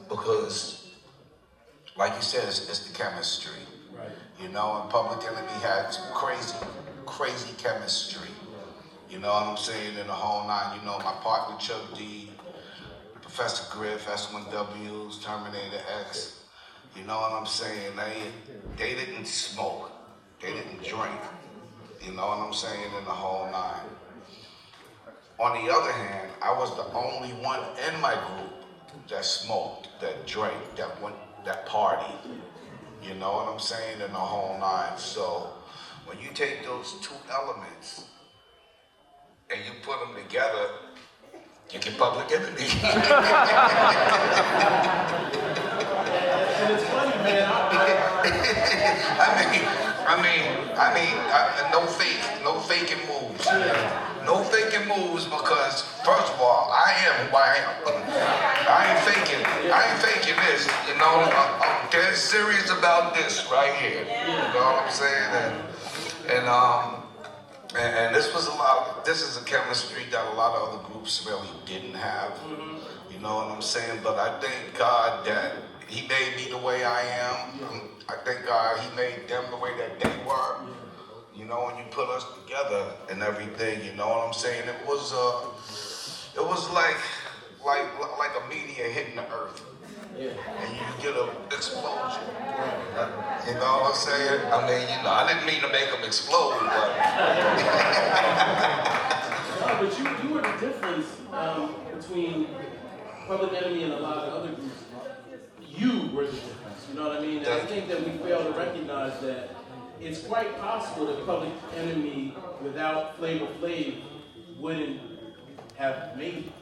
Speaker 12: because, like you said, it's the chemistry.
Speaker 11: Right.
Speaker 12: You know, and Public Enemy had some crazy chemistry. You know what I'm saying? In the whole nine, you know, my partner Chuck D, Professor Griff, S1Ws, Terminator X. You know what I'm saying? They didn't smoke. They didn't drink. You know what I'm saying? In the whole nine. On the other hand, I was the only one in my group that smoked, that drank, that partied. You know what I'm saying? In the whole nine. So when you take those two elements and you put them together, you get Public Enemy.
Speaker 11: And it's funny, man.
Speaker 12: No faking moves. No faking moves because, first of all, I am who I am. I ain't faking this. You know, I'm dead serious about this right here. You know what I'm saying? And this is a chemistry that a lot of other groups really didn't have. You know what I'm saying? But I thank God that He made me the way I am. I thank God He made them the way that they were. You know, and you put us together and everything. You know what I'm saying? It was like a meteor hitting the earth. And you get an explosion. You know what I'm saying? I mean, you know, I didn't mean to make them explode, but.
Speaker 11: No, but you were the difference between Public Enemy and a lot of other groups. You were the difference, you know what I mean? And I think that we fail to recognize that it's quite possible that Public Enemy without Flavor Flav wouldn't have made it.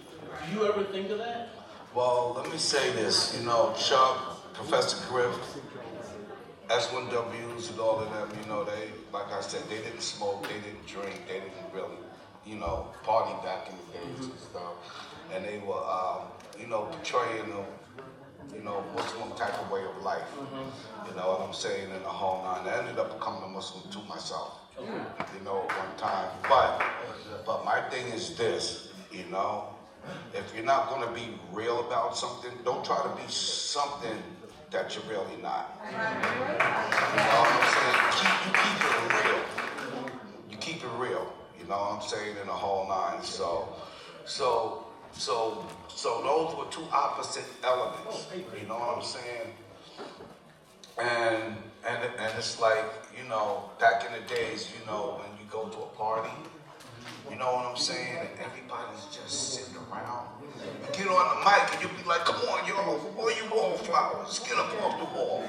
Speaker 11: Do you ever think of that?
Speaker 12: Well, let me say this, you know, Chuck, Professor Griff, S1Ws and all of them, you know, they, like I said, they didn't smoke, they didn't drink, they didn't really, you know, party back in the days and stuff. And they were, you know, portraying a, you know, Muslim type of way of life. You know what I'm saying, in the whole nine. I ended up becoming a Muslim too myself, you know, at one time. But my thing is this, you know, if you're not going to be real about something, don't try to be something that you're really not. You know what I'm saying? You keep it real. You keep it real. You know what I'm saying? In the whole nine. So those were two opposite elements. You know what I'm saying? And it's like, you know, back in the days, you know, when you go to a party. You know what I'm saying? And everybody's just sitting around. You get on the mic and you be like, come on, y'all, all you wallflowers, get up off the wall.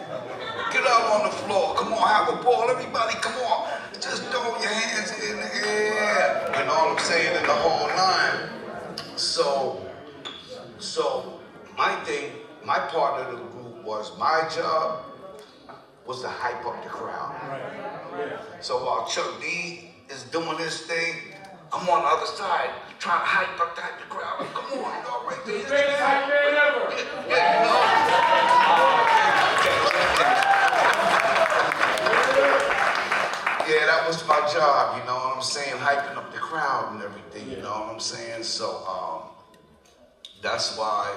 Speaker 12: Get out on the floor. Come on, have a ball. Everybody, come on. Just throw your hands in the air. You know what I'm saying? In the whole nine. So my thing, my part of the group was, my job was to hype up the crowd. So while Chuck D is doing his thing, I'm on the other side trying to hype up the crowd. Like, come on, y'all right there.
Speaker 11: Greatest hype man ever.
Speaker 12: Yeah, yeah, that was my job, you know what I'm saying? Hyping up the crowd and everything, you know what I'm saying? So that's why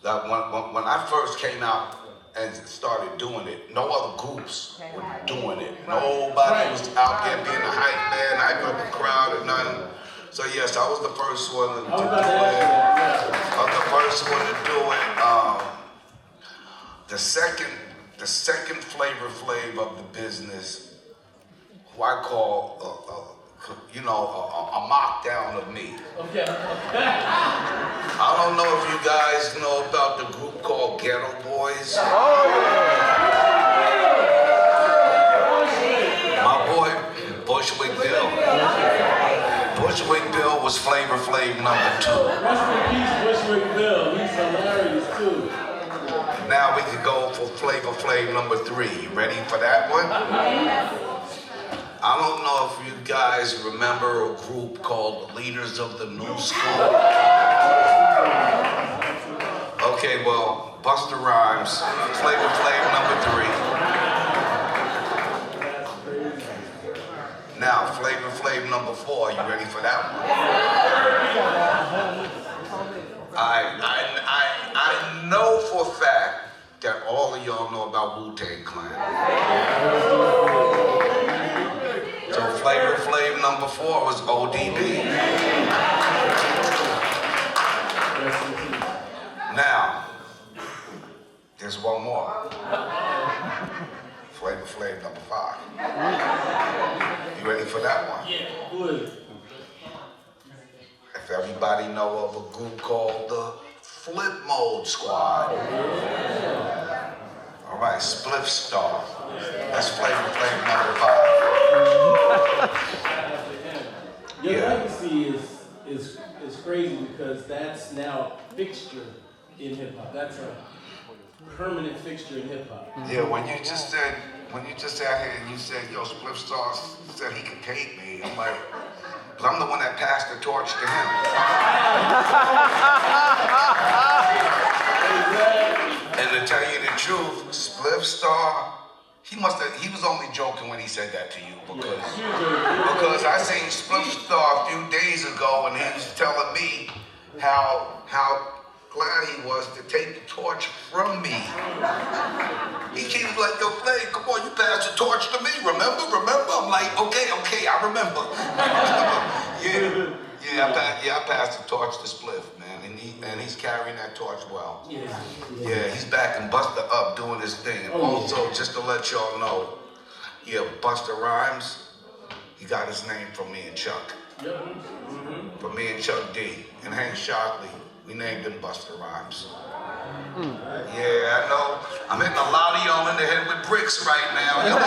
Speaker 12: that when I first came out and started doing it, no other groups were doing it. Nobody was out there being a hype man, hyping up the crowd or nothing. So yes, I was the first one to do it. I was the first one to do it. The second Flavor Flav of the business, who I call a mock down of me.
Speaker 11: Okay.
Speaker 12: I don't know if you guys know about the group called Ghetto Boys. My boy, Bushwick Bill. Bushwick Bill was Flavor Flav #2.
Speaker 11: Rest in peace, Bushwick Bill. He's hilarious too.
Speaker 12: Now we can go for Flavor Flav #3. You ready for that one? I don't know if you guys remember a group called Leaders of the New School. Okay, well, Busta Rhymes, Flavor Flav #3. Now, Flavor Flav #4. You ready for that one? I know for a fact that all of y'all know about Wu-Tang Clan. So Flavor Flav #4 was ODB. Now, there's one more. Flavor Flav #5. know of a group called the Flip Mode Squad. All right, Spliff Star. That's Flavor Flav #5.
Speaker 11: Your legacy is crazy because that's now fixture in hip hop. That's a permanent fixture in hip hop.
Speaker 12: Yeah, when you just sat here and you said, yo, Spliff Star said he could take me, I'm like, because I'm the one that passed the torch to him. And to tell you the truth, Spliff Star, he was only joking when he said that to you because I seen Spliff Star a few days ago and he was telling me how glad he was to take the torch from me. He was like, yo, Flav, come on, you passed the torch to me, remember? I'm like, okay, I remember. I passed the torch to Spliff, man, and he's carrying that torch well. Yeah, he's back in Busta Up doing his thing. And also, just to let y'all know, Busta Rhymes, he got his name from me and Chuck. From me and Chuck D. And Hank Shockley. We named him Busta Rhymes. Yeah, I know. I'm hitting a lot of y'all in the head with bricks right now. Y'all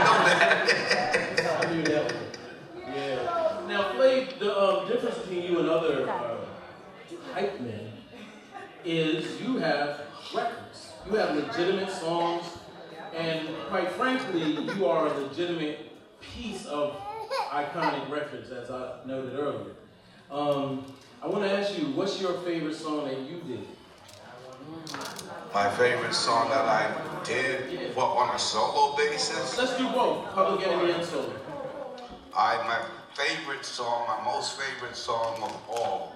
Speaker 12: know that.
Speaker 11: I knew that one. Yeah. Now, Flav, the difference between you and other hype men is you have records. You have legitimate songs, and quite frankly, you are a legitimate piece of iconic records, as I noted earlier. I want to ask you, what's your favorite song that you did?
Speaker 12: My favorite song that I did, what, on a solo basis?
Speaker 11: Let's do both, Public Enemy and solo.
Speaker 12: My favorite song, my most favorite song of all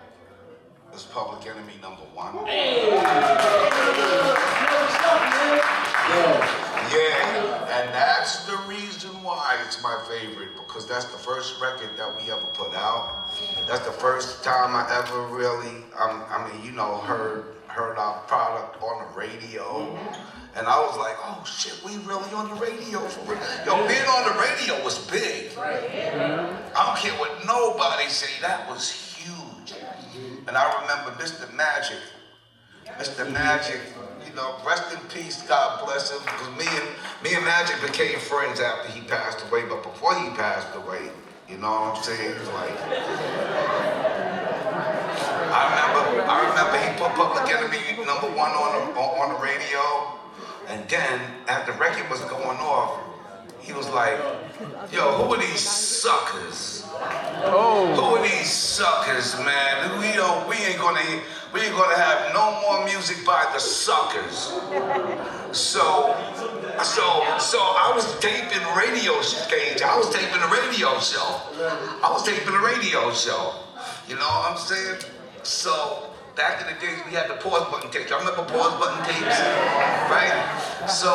Speaker 12: is Public Enemy #1.
Speaker 11: Hey!
Speaker 12: Yeah, and that's the reason why it's my favorite, because that's the first record that we ever put out. That's the first time I ever really, heard our product on the radio. And I was like, oh shit, we really on the radio for real. Yo, being on the radio was big. I don't care what nobody say, that was huge. And I remember Mr. Magic, rest in peace, God bless him, because me and Magic became friends after he passed away, but before he passed away, you know what I'm saying? It was like, I remember he put Public Enemy #1 on the radio, and then as the record was going off, he was like, yo, who are these suckers? Who are these suckers, man? We ain't gonna have no more music by the suckers. So I was taping radio stage. I was taping a radio show. You know what I'm saying? So back in the days, we had the pause button tapes. Y'all remember pause button tapes, right? So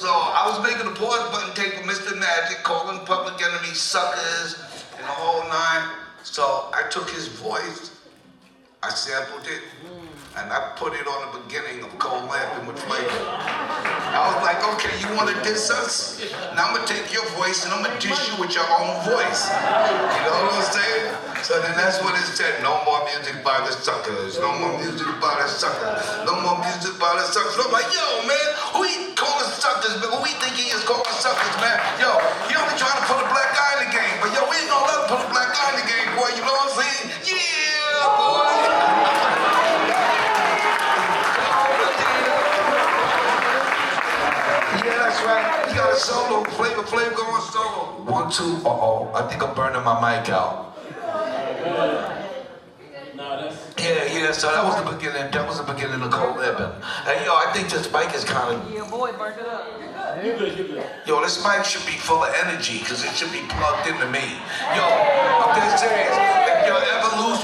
Speaker 12: I was making a pause button tape with Mr. Magic, calling Public Enemy suckers and the whole nine. So I took his voice, I sampled it, and I put it on the beginning of Cold Lamping with Flavor. I was like, okay, you want to diss us? Now I'm going to take your voice and I'm going to diss you with your own voice. You know what I'm saying? So then that's what it said. No more music by the suckers. No more music by the suckers. No more music by the suckers. So I'm like, yo, man, who he calling suckers? Who he think he is calling suckers, man? Yo, he only trying to put a black guy in the game. But yo, we ain't going to let him put a black guy in the game, boy. You know what I'm saying? Yeah, boy. Yeah, that's right. He got a solo. Flavor Flav going solo. 1, 2, I think I'm burning my mic out. Yeah, so that was the beginning. That was the beginning of Cold Lamping. Hey, yo, I think this mic is kind of...
Speaker 8: Yeah, boy, burnt it up.
Speaker 11: You good.
Speaker 12: Yo, this mic should be full of energy, because it should be plugged into me. Yo, I'm dead serious. If y'all ever lose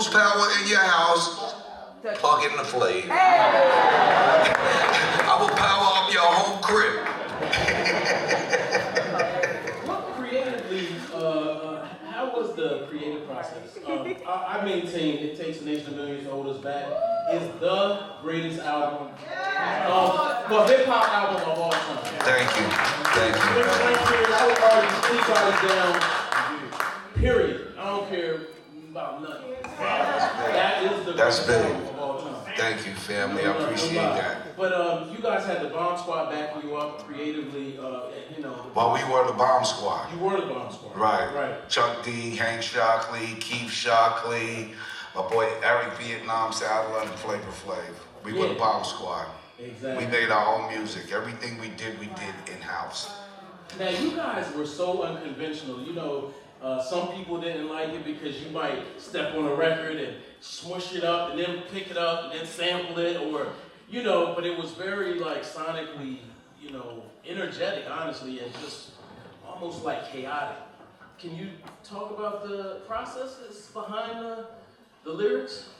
Speaker 12: power in your house, plug in the Flav. I will power up your whole crib.
Speaker 11: Creatively, how was the creative process? I maintain It Takes a Nation of Millions to Hold Us Back is the greatest album, hip-hop album of all time.
Speaker 12: Thank you.
Speaker 11: Anybody down, period. I don't care about nothing.
Speaker 12: That's
Speaker 11: greatest
Speaker 12: big.
Speaker 11: album of all time.
Speaker 12: Thank you, family. I appreciate that.
Speaker 11: But you guys had the Bomb Squad backing you up creatively,
Speaker 12: Well, we were the Bomb Squad.
Speaker 11: You were the Bomb Squad.
Speaker 12: Right. Chuck D, Hank Shockley, Keith Shockley, my boy Eric Vietnam Sadler, and Flavor Flav. We were the Bomb Squad.
Speaker 11: Exactly.
Speaker 12: We made our own music. Everything we did in-house.
Speaker 11: Now, you guys were so unconventional. Some people didn't like it because you might step on a record and smush it up and then pick it up and then sample it, or, but it was very, sonically, energetic, honestly, and just almost, chaotic. Can you talk about the processes behind the lyrics?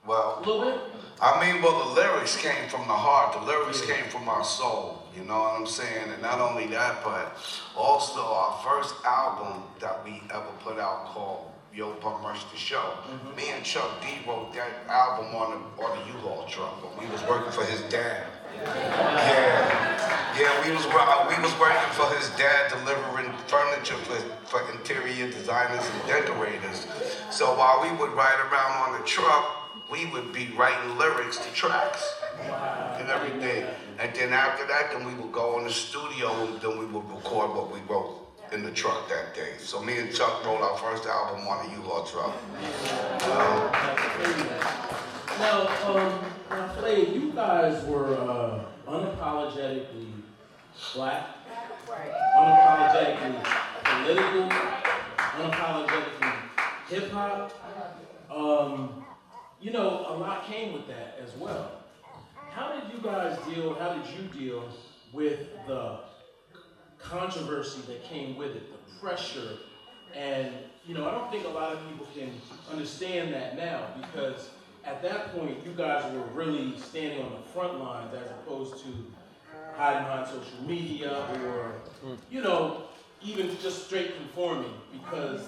Speaker 12: Well,
Speaker 11: a little bit?
Speaker 12: The lyrics came from the heart. The lyrics came from our soul. You know what I'm saying? And not only that, but also our first album that we ever put out called Yo Bum Rush the Show. Me and Chuck D wrote that album on the U-Haul truck when we was working for his dad. Yeah, we was working for his dad, delivering furniture for interior designers and decorators. So while we would ride around on the truck, we would be writing lyrics to tracks and everything. And then after that, then we would go in the studio and then we would record what we wrote in the truck that day. So me and Chuck wrote our first album on a U-Haul truck.
Speaker 11: Now, Flav, you guys were unapologetically black, unapologetically political, unapologetically hip-hop. A lot came with that as well. How did you deal with the controversy that came with it, the pressure? And, I don't think a lot of people can understand that now, because at that point, you guys were really standing on the front lines as opposed to hiding behind social media or, even just straight conforming because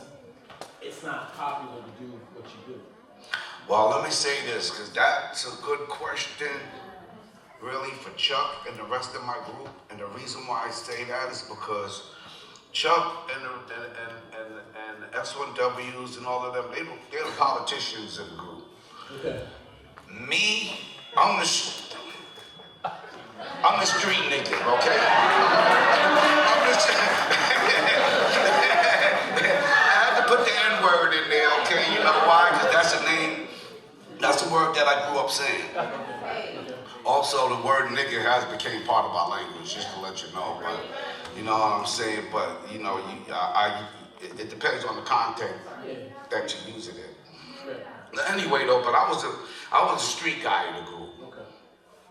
Speaker 11: it's not popular to do what you do.
Speaker 12: Well, let me say this, because that's a good question, really, for Chuck and the rest of my group. And the reason why I say that is because Chuck and the S1Ws and all of them, they're the politicians in the group.
Speaker 11: Okay.
Speaker 12: Me, I'm the street nigga, okay? I had to put the N-word in there, okay? You know why? Because that's a name. That's the word that I grew up saying. Also, the word nigga has became part of our language, just to let you know. But you know what I'm saying? But it depends on the content that you use it in. Anyway, though, but I was a street guy in the group.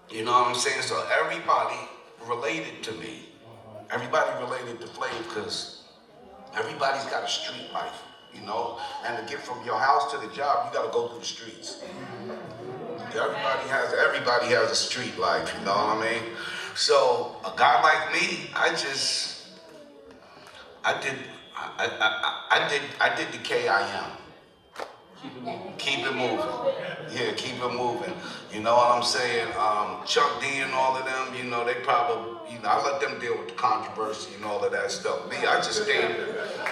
Speaker 12: You know what I'm saying? So everybody related to me. Everybody related to Flav because everybody's got a street life. And to get from your house to the job, you gotta go through the streets. Everybody has a street life, you know what I mean? So a guy like me, I did the KIM. Keep it moving. Yeah, keep it moving. You know what I'm saying? Chuck D and all of them, they probably, I let them deal with the controversy and all of that stuff. Me, I just stayed.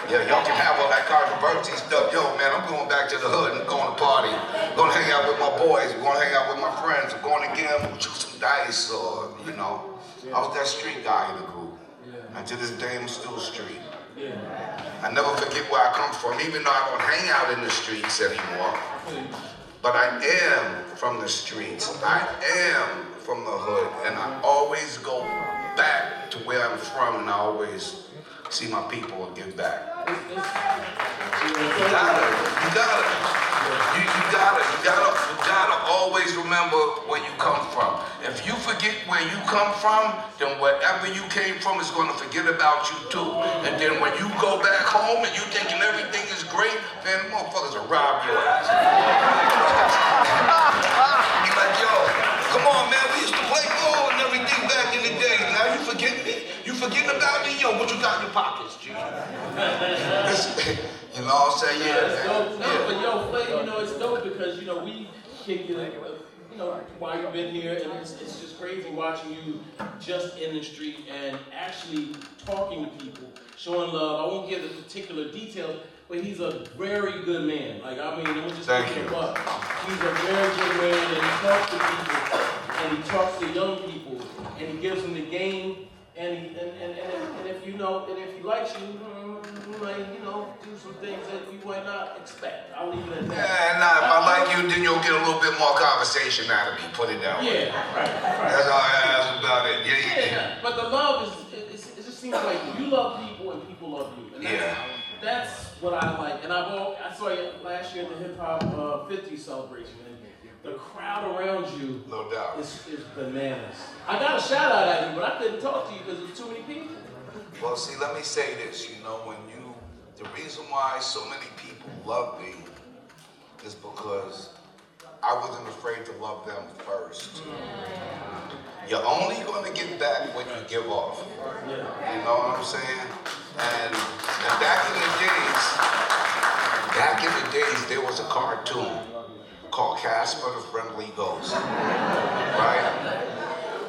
Speaker 12: Yeah, y'all can have all that controversy stuff. Yo, man, I'm going back to the hood and going to party. I'm going to hang out with my boys. I'm going to hang out with my friends. I'm going to gamble, shoot some dice, or, I was that street guy in the group. And to this day, I'm still street. I never forget where I come from, even though I don't hang out in the streets anymore. But I am from the streets. I am from the hood. And I always go back to where I'm from, and I always see my people and give back. You gotta always remember where you come from. If you forget where you come from, then wherever you came from is gonna forget about you too. And then when you go back home and you thinking everything is great, man, the motherfuckers will rob your ass. You like, yo, come on, man, we used to play ball and everything back in the day. Now you forgetting me? You forgetting about me? Yo, what you got in your pockets, G? You know what I'm saying? Yeah.
Speaker 11: But yo, Flav, it's dope because, we kick it, while you've been here, and it's just crazy watching you just in the street and actually talking to people, showing love. I won't give the particular details, but he's a very good man. Like, I mean, I'm just
Speaker 12: Thank
Speaker 11: keep
Speaker 12: you.
Speaker 11: him up. He's a very good man, and he talks to people, and he talks to young people, and he gives them the game, and if you know, and if he likes you, you might, you know, do some things that you might not expect. I'll leave it at that.
Speaker 12: Yeah, nah, if I like you, then you'll get a little bit more conversation out of me. Put it that way.
Speaker 11: Yeah, right.
Speaker 12: That's about it.
Speaker 11: Yeah, but the love it just seems like you love people and people love you. And that's what I like. And I saw you last year at the Hip Hop 50 celebration, and the crowd around you,
Speaker 12: no doubt,
Speaker 11: is bananas. I got a shout out at you, but I couldn't talk to you because there's too many people.
Speaker 12: Well, see, let me say this. You know, the reason why so many people love me is because I wasn't afraid to love them first. You're only going to get back what you give off. You know what I'm saying? And back in the days, there was a cartoon called Casper the Friendly Ghost. Right?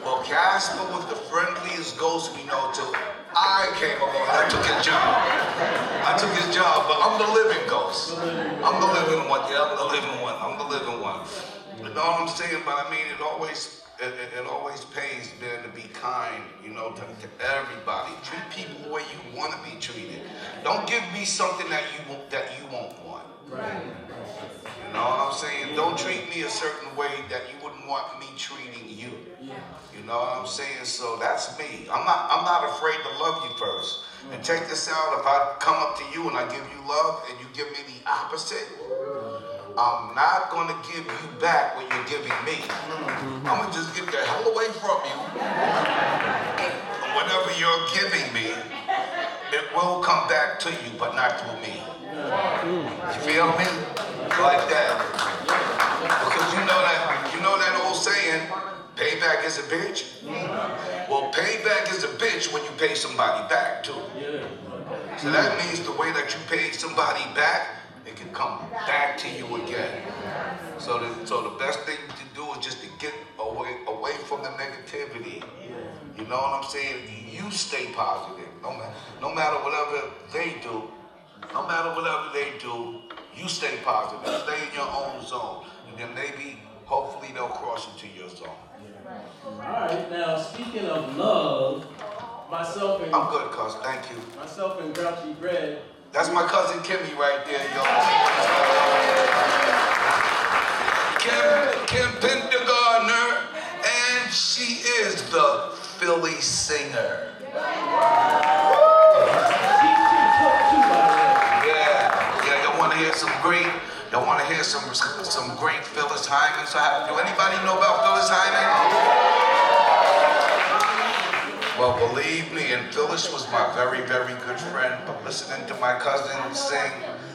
Speaker 12: Well, Casper was the friendliest ghost we know till I came along and I took his job. But I'm the living ghost. I'm the living one. Yeah, I'm the living one. I'm the living one. You know what I'm saying? But I mean, it always pays, man, to be kind, you know, to everybody. Treat people the way you want to be treated. Don't give me something that you won't want. Right. You know what I'm saying? Don't treat me a certain way that you wouldn't want me treating you. You know what I'm saying? So that's me. I'm not afraid to love you first. And check this out, if I come up to you and I give you love and you give me the opposite, I'm not going to give you back what you're giving me. I'm going to just get the hell away from you. And whatever you're giving me, it will come back to you, but not through me. You feel me? Like that. Because you know that old saying, payback is a bitch? Well, payback is a bitch when you pay somebody back, too. So that means the way that you paid somebody back, it can come back to you again. So the best thing to do is just to get away from the negativity. You know what I'm saying? You stay positive. No matter whatever they do, you stay positive. Stay in your own zone. And then maybe, hopefully, they'll cross into your zone.
Speaker 11: Alright, now speaking of love, myself and...
Speaker 12: I'm good, cuz. Thank you.
Speaker 11: Myself and Grouchy Greg.
Speaker 12: That's my cousin Kimmy right there, y'all. Kim Pendergartner, and she is the Philly singer. Yeah, y'all want to hear some great Phyllis Hyman? Do anybody know about Phyllis Hyman? Well, believe me, and Phyllis was my very, very good friend, but listening to my cousin sing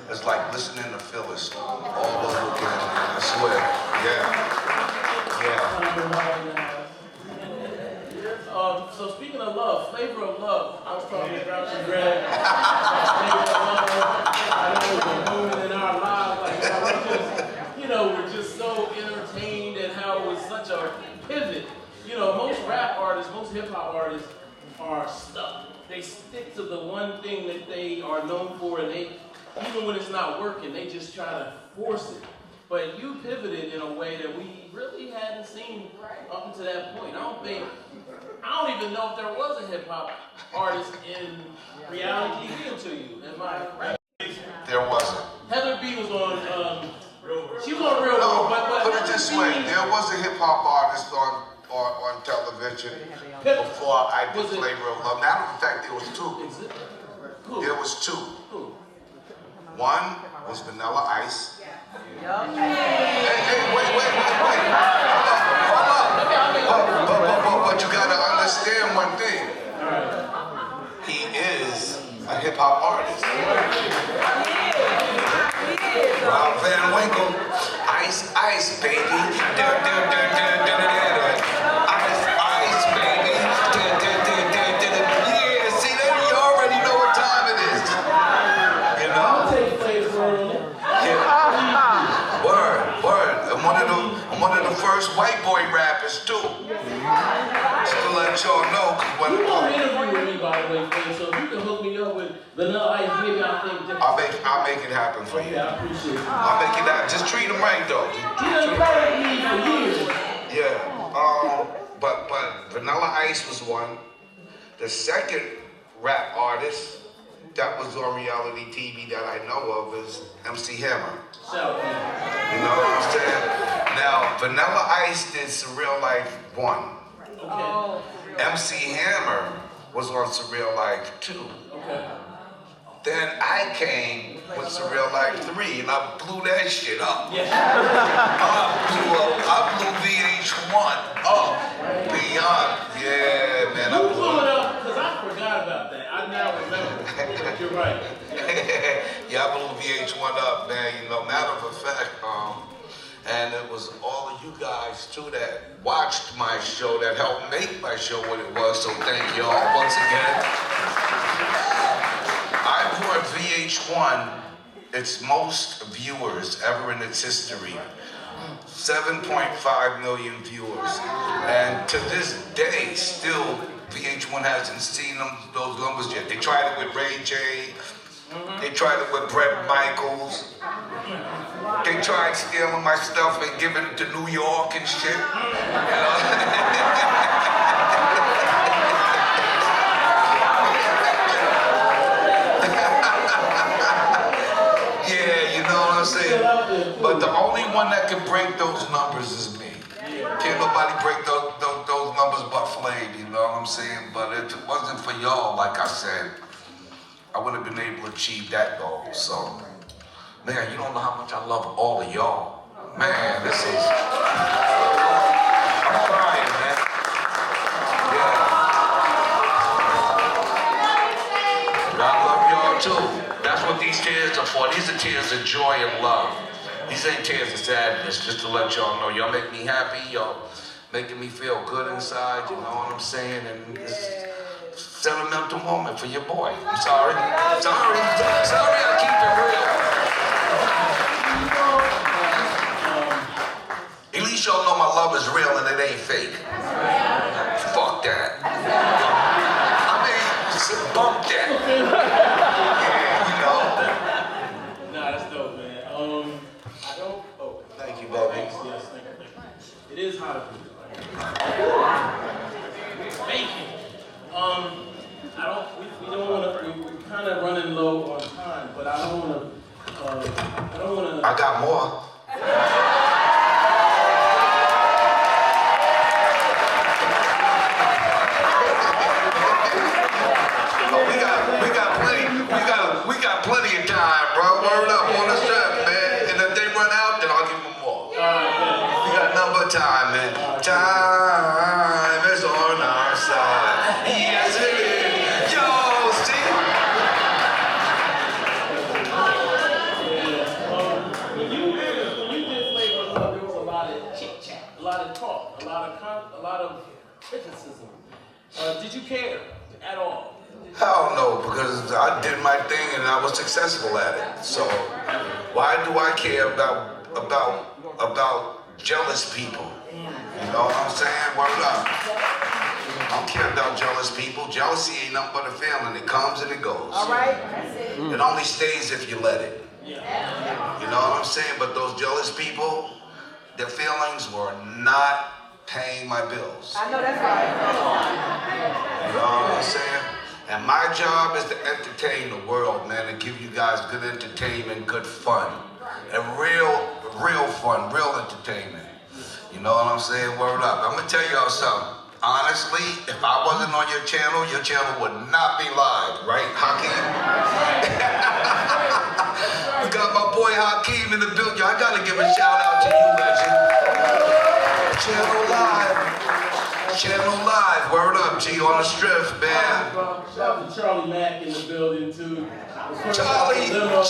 Speaker 12: is like listening to Phyllis all over again, I swear.
Speaker 11: So speaking of love, Flavor of Love, I was talking to Grouchy Greg. I know it's a moment in our lives, like we're just so entertained and how it was such a pivot. You know, most rap artists, most hip hop artists are stuck. They stick to the one thing that they are known for, and they, even when it's not working, they just try to force it. But you pivoted in a way that we really hadn't seen up until that point. I don't even know if there was a hip hop artist in reality TV until you. Am I right?
Speaker 12: There wasn't.
Speaker 11: Heather B was on. She was on Real World, but
Speaker 12: put it this way: there was a hip hop artist on television before I did Flavor of Love. Matter of fact, there was two. There was two. One was Vanilla Ice. Hey, wait. Hold up. But you gotta understand one thing. He is a hip hop artist. Rob Van Winkle, Ice, baby. Ice, baby. Yeah, see, you already know what time it is. You know?
Speaker 11: I'll take Flavor on it.
Speaker 12: Yeah. Word. I'm one of the first white boy rappers too. Still to let y'all know.
Speaker 11: You won't interview with me, by the way, Flav, so if you can hook me up with Vanilla Ice, maybe I'll think different.
Speaker 12: I'll make it happen for you.
Speaker 11: Okay, I appreciate it.
Speaker 12: I'll make it happen. Just treat him right, though.
Speaker 11: He done played me for years.
Speaker 12: Yeah. But Vanilla Ice was one. The second rap artist that was on reality TV that I know of is MC Hammer.
Speaker 11: Shout out.
Speaker 12: You know what I'm saying? Now, Vanilla Ice did Surreal Life 1.
Speaker 11: Okay.
Speaker 12: MC Hammer was on Surreal Life 2.
Speaker 11: Okay.
Speaker 12: Then I came with Surreal Life 3 and I blew that shit up.
Speaker 11: Yeah.
Speaker 12: I blew VH1 up beyond. Yeah, man.
Speaker 11: You blew it up because I forgot about that. I now remember. You're right.
Speaker 12: Yeah, I blew VH1 up, man. You know, matter of fact, and it was all of you guys too that watched my show, that helped make my show what it was. So thank y'all once again. I brought VH1 its most viewers ever in its history. 7.5 million viewers. And to this day, still, VH1 hasn't seen those numbers yet. They tried it with Ray J. They tried it with Bret Michaels. They tried stealing my stuff and giving it to New York and shit. You know? But the only one that can break those numbers is me. Can't nobody break those numbers but Flav, you know what I'm saying? But if it wasn't for y'all, like I said, I wouldn't have been able to achieve that goal. So, man, you don't know how much I love all of y'all. Man, this is... I'm crying, man. Yeah. I love y'all too. That's what these tears are for. These are tears of joy and love. These ain't tears of sadness, just to let y'all know. Y'all make me happy, y'all making me feel good inside, you know what I'm saying? And it's a sentimental moment for your boy. I'm sorry. Sorry, I keep it real. At least y'all know my love is real and it ain't fake. Fuck that. I mean, bump that.
Speaker 11: Nah, that's dope, man.
Speaker 12: Thank you, baby.
Speaker 11: Yes, thank you. It is hot up here. Thank you. We don't want to, we're kind of running low on time, but I don't want to,
Speaker 12: I got more. We got plenty of time, bro. Word up on the strap, man. And if they run out, then I'll give them more. We got number of time, man. Time is on our side. Yes, it is. Yo, see?
Speaker 11: When you did Flavor Flav, there was a lot of chit chat, a lot of talk, a lot of criticism. Did you care at all?
Speaker 12: Hell no, because I did my thing and I was successful at it. So why do I care about jealous people? You know what I'm saying? Word up. I don't care about jealous people. Jealousy ain't nothing but a feeling. It comes and it goes.
Speaker 13: All right, that's it.
Speaker 12: It only stays if you let it. You know what I'm saying? But those jealous people, their feelings were not paying my bills.
Speaker 13: I know that's right.
Speaker 12: You know what I'm saying? And my job is to entertain the world, man, and give you guys good entertainment, good fun. And real fun, real entertainment. You know what I'm saying? Word up. I'm gonna tell y'all something. Honestly, if I wasn't on your channel would not be live, right, Hakim? We got my boy Hakim in the building. I gotta give a shout out to you, legend. Channel Live, word up, G, on the strip, man.
Speaker 11: Shout out to Charlie Mack in the building, too.
Speaker 12: Charlie Mack.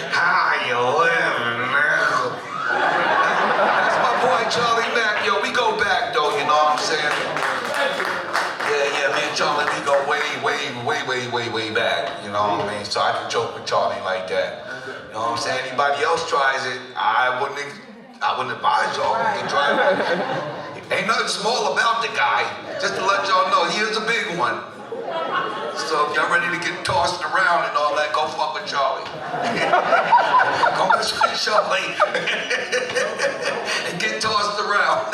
Speaker 12: How you living, man? That's my boy, Charlie Mack. Yo, we go back, though, you know what I'm saying? Yeah, me and Charlie, we go way way back. You know what I mean? So I can joke with Charlie like that. You know what I'm saying? Anybody else tries it, I wouldn't advise y'all to try it. Ain't nothing small about the guy. Just to let y'all know, he is a big one. So if y'all ready to get tossed around and all that, go fuck with Charlie. Go mess with Charlie and get tossed around.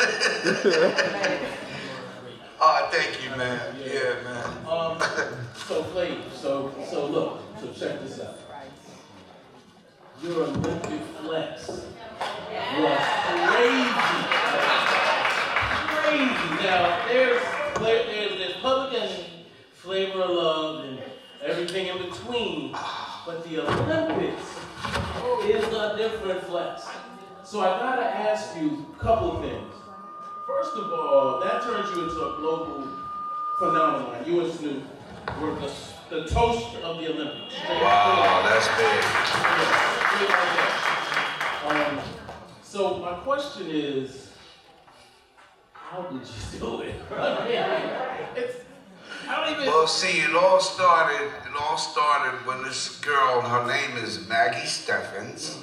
Speaker 12: Thank you, man. Yeah, man.
Speaker 11: So Flav, so look, so check this out. Your Olympic flex was crazy. Crazy. Now there's public and Flavor of Love and everything in between, but the Olympics is a different flex. So I gotta ask you a couple of things. First of all, that turns you into a global phenomenon. You and Snoop were the toast of the Olympics.
Speaker 12: Wow, that's big.
Speaker 11: Yeah, so my question is, how did you do it?
Speaker 12: Well, see, it all started when this girl, her name is Maggie Steffens,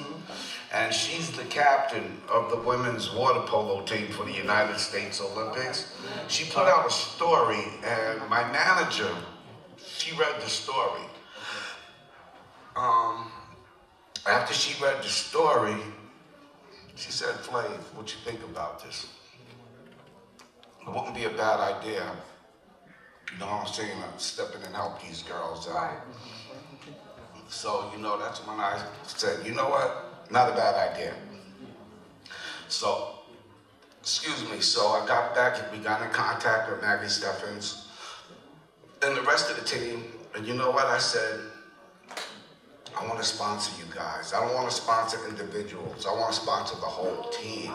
Speaker 12: and she's the captain of the women's water polo team for the United States Olympics. She put out a story, and my manager, she read the story. After she read the story, she said, Flav, what you think about this? It wouldn't be a bad idea. You know what I'm saying? Step in and help these girls out. So, you know, that's when I said, you know what? Not a bad idea. So, so I got back and we got in contact with Maggie Steffens and the rest of the team. And you know what? I said, I want to sponsor you guys. I don't want to sponsor individuals. I want to sponsor the whole team.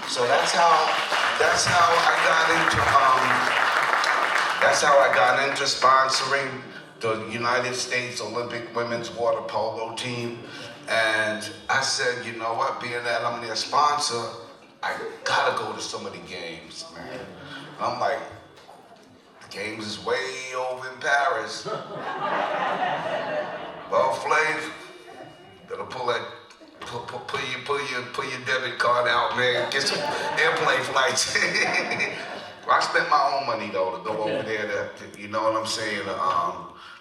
Speaker 12: So that's how I got into sponsoring the United States Olympic Women's Water Polo team. And I said, you know what, being that I'm their sponsor, I gotta go to some of the games, man. And I'm like, the games is way over in Paris. Well, Flav, better pull your debit card out, man. Get some airplane flights. I spent my own money though to go over there to you know what I'm saying,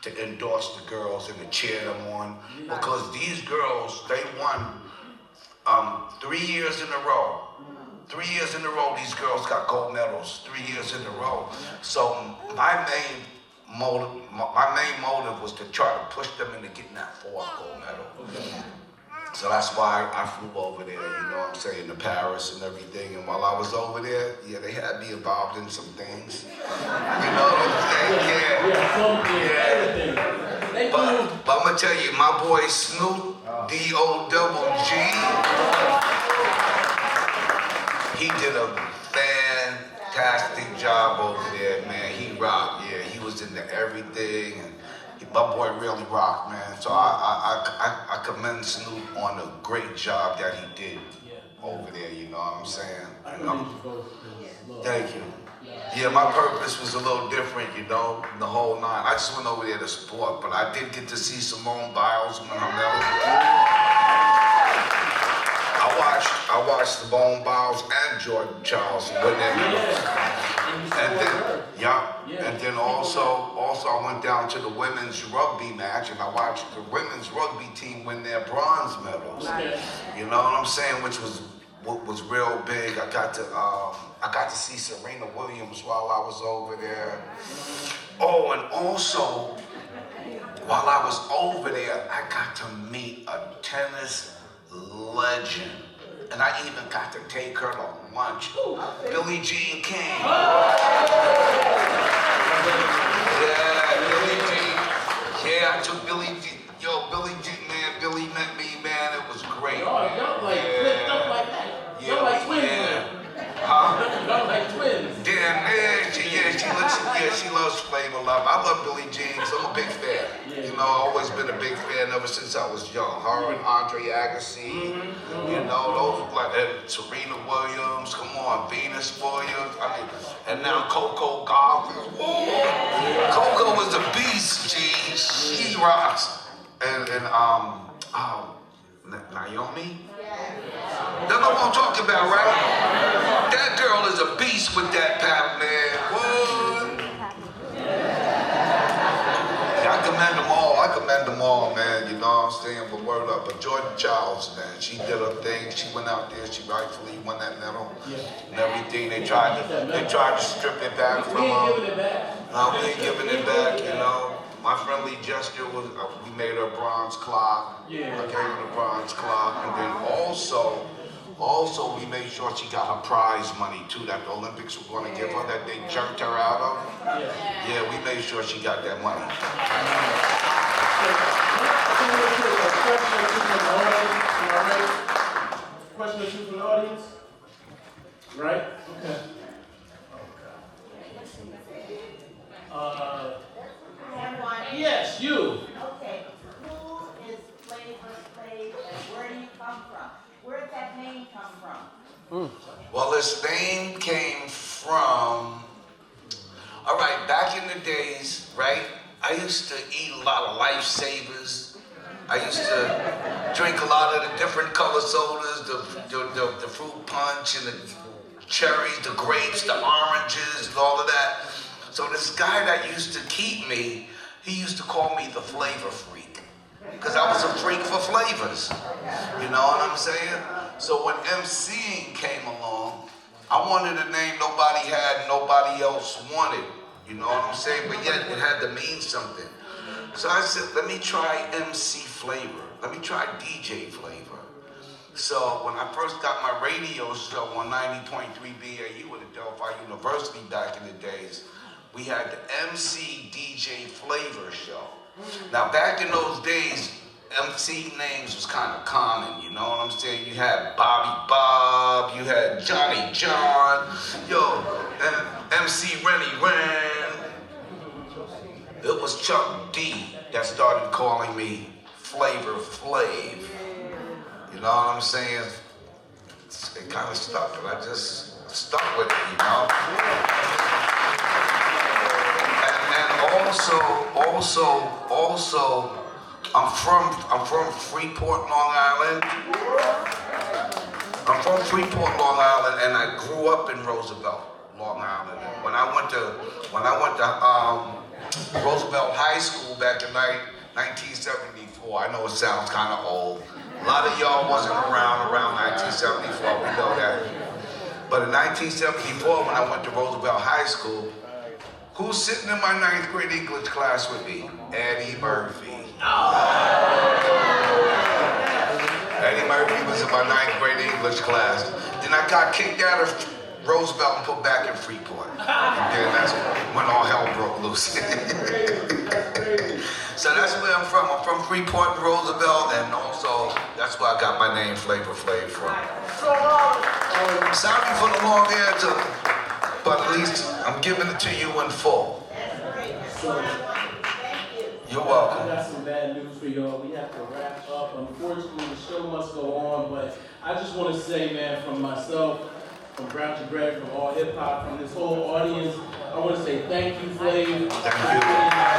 Speaker 12: to endorse the girls and to cheer them on, because these girls, they won 3 years in a row. 3 years in a row, these girls got gold medals. 3 years in a row. So my main motive was to try to push them into getting that fourth gold medal. So that's why I flew over there, you know what I'm saying, to Paris and everything. And while I was over there, yeah, they had me involved in some things. You know what I'm saying? Yeah. But I'm going to tell you, my boy Snoop, D-O-double-G, he did a fantastic job over there, man. He rocked, yeah. He was into everything. And my boy really rocked, man. So I commend Snoop on the great job that he did over there, you know what I'm saying? Thank you. Yeah, my purpose was a little different, you know, the whole nine. I just went over there to support, but I did get to see Simone Biles when I'm there. I watched Simone Biles and Jordan Charles win their medals. And then also I went down to the women's rugby match and I watched the women's rugby team win their bronze medals. You know what I'm saying? Which was real big. I got to see Serena Williams while I was over there. Oh, and also while I was over there, I got to meet a tennis legend. And I even got to take her to lunch. Billie Jean King. Yeah, Billie Jean. Yeah, I took Billie Jean. Yo, Billie Jean, man, Billie met me, man. It was great.
Speaker 11: Y'all like flipped up like that. Y'all like twins.
Speaker 12: Huh?
Speaker 11: Y'all like twins.
Speaker 12: Yeah, man. She loves much Flavor Flav. I love Billie Jean. I'm a big fan. You know, I've always been a big fan ever since I was young. Her and Andre Agassi, you know, those like and Serena Williams. Come on, Venus Williams. I mean, and now Coco Golf. Coco was a beast. She rocks. And Naomi. That's what I'm talking about, right? That girl is a beast with that paddle, man. What? I commend them all, man. You know what I'm saying? But word up. But Jordan Childs, man, she did her thing. She went out there. She rightfully won that medal and everything. They tried to strip it back from her. No, we ain't giving it back. You know. My friendly gesture was we made her a bronze clock. I gave her the bronze clock, and then also we made sure she got her prize money too that the Olympics were going to give her that they jerked her out of. Yeah, we made sure she got that money.
Speaker 11: Question or two from the audience? Right? Okay. Yes, you.
Speaker 13: Okay, who is Flavor Flav and where do you come from? Where did that name come from?
Speaker 12: Well, this name came from, all right, back in the days, right, I used to eat a lot of Lifesavers. I used to drink a lot of the different color sodas, the fruit punch and the cherries, the grapes, the oranges, and all of that. So this guy that used to keep me, he used to call me the flavor freak because I was a freak for flavors. You know what I'm saying? So when MCing came along, I wanted a name nobody had, nobody else wanted. You know what I'm saying? But yet it had to mean something. So I said, let me try MC Flavor. Let me try DJ Flavor. So when I first got my radio show on 90.3 BAU at Adelphi University back in the days, we had the MC DJ Flavor show. Now back in those days, MC names was kind of common, you know what I'm saying? You had Bobby Bob, you had Johnny John, and MC Rennie Ren. It was Chuck D that started calling me Flavor Flav. You know what I'm saying? It kind of stuck, and I just stuck with it, you know? Also, I'm from Freeport, Long Island. I'm from Freeport, Long Island, and I grew up in Roosevelt, Long Island. When I went to Roosevelt High School back in 1974, I know it sounds kind of old. A lot of y'all wasn't around 1974, we know that. But in 1974, when I went to Roosevelt High School, who's sitting in my 9th grade English class with me? Eddie Murphy. Eddie Murphy was in my 9th grade English class. Then I got kicked out of Roosevelt and put back in Freeport. And then that's when all hell broke loose. So that's where I'm from. I'm from Freeport and Roosevelt, and also that's where I got my name Flavor Flav from. Sorry for the long answer, but at least I'm giving it to you in full. You're welcome.
Speaker 11: I got some bad news for y'all. We have to wrap up. Unfortunately, the show must go on, but I just want to say, man, from myself, from Brown to Greg, from AllHipHop, from this whole audience, I want to say thank you, Flav.
Speaker 12: Thank you.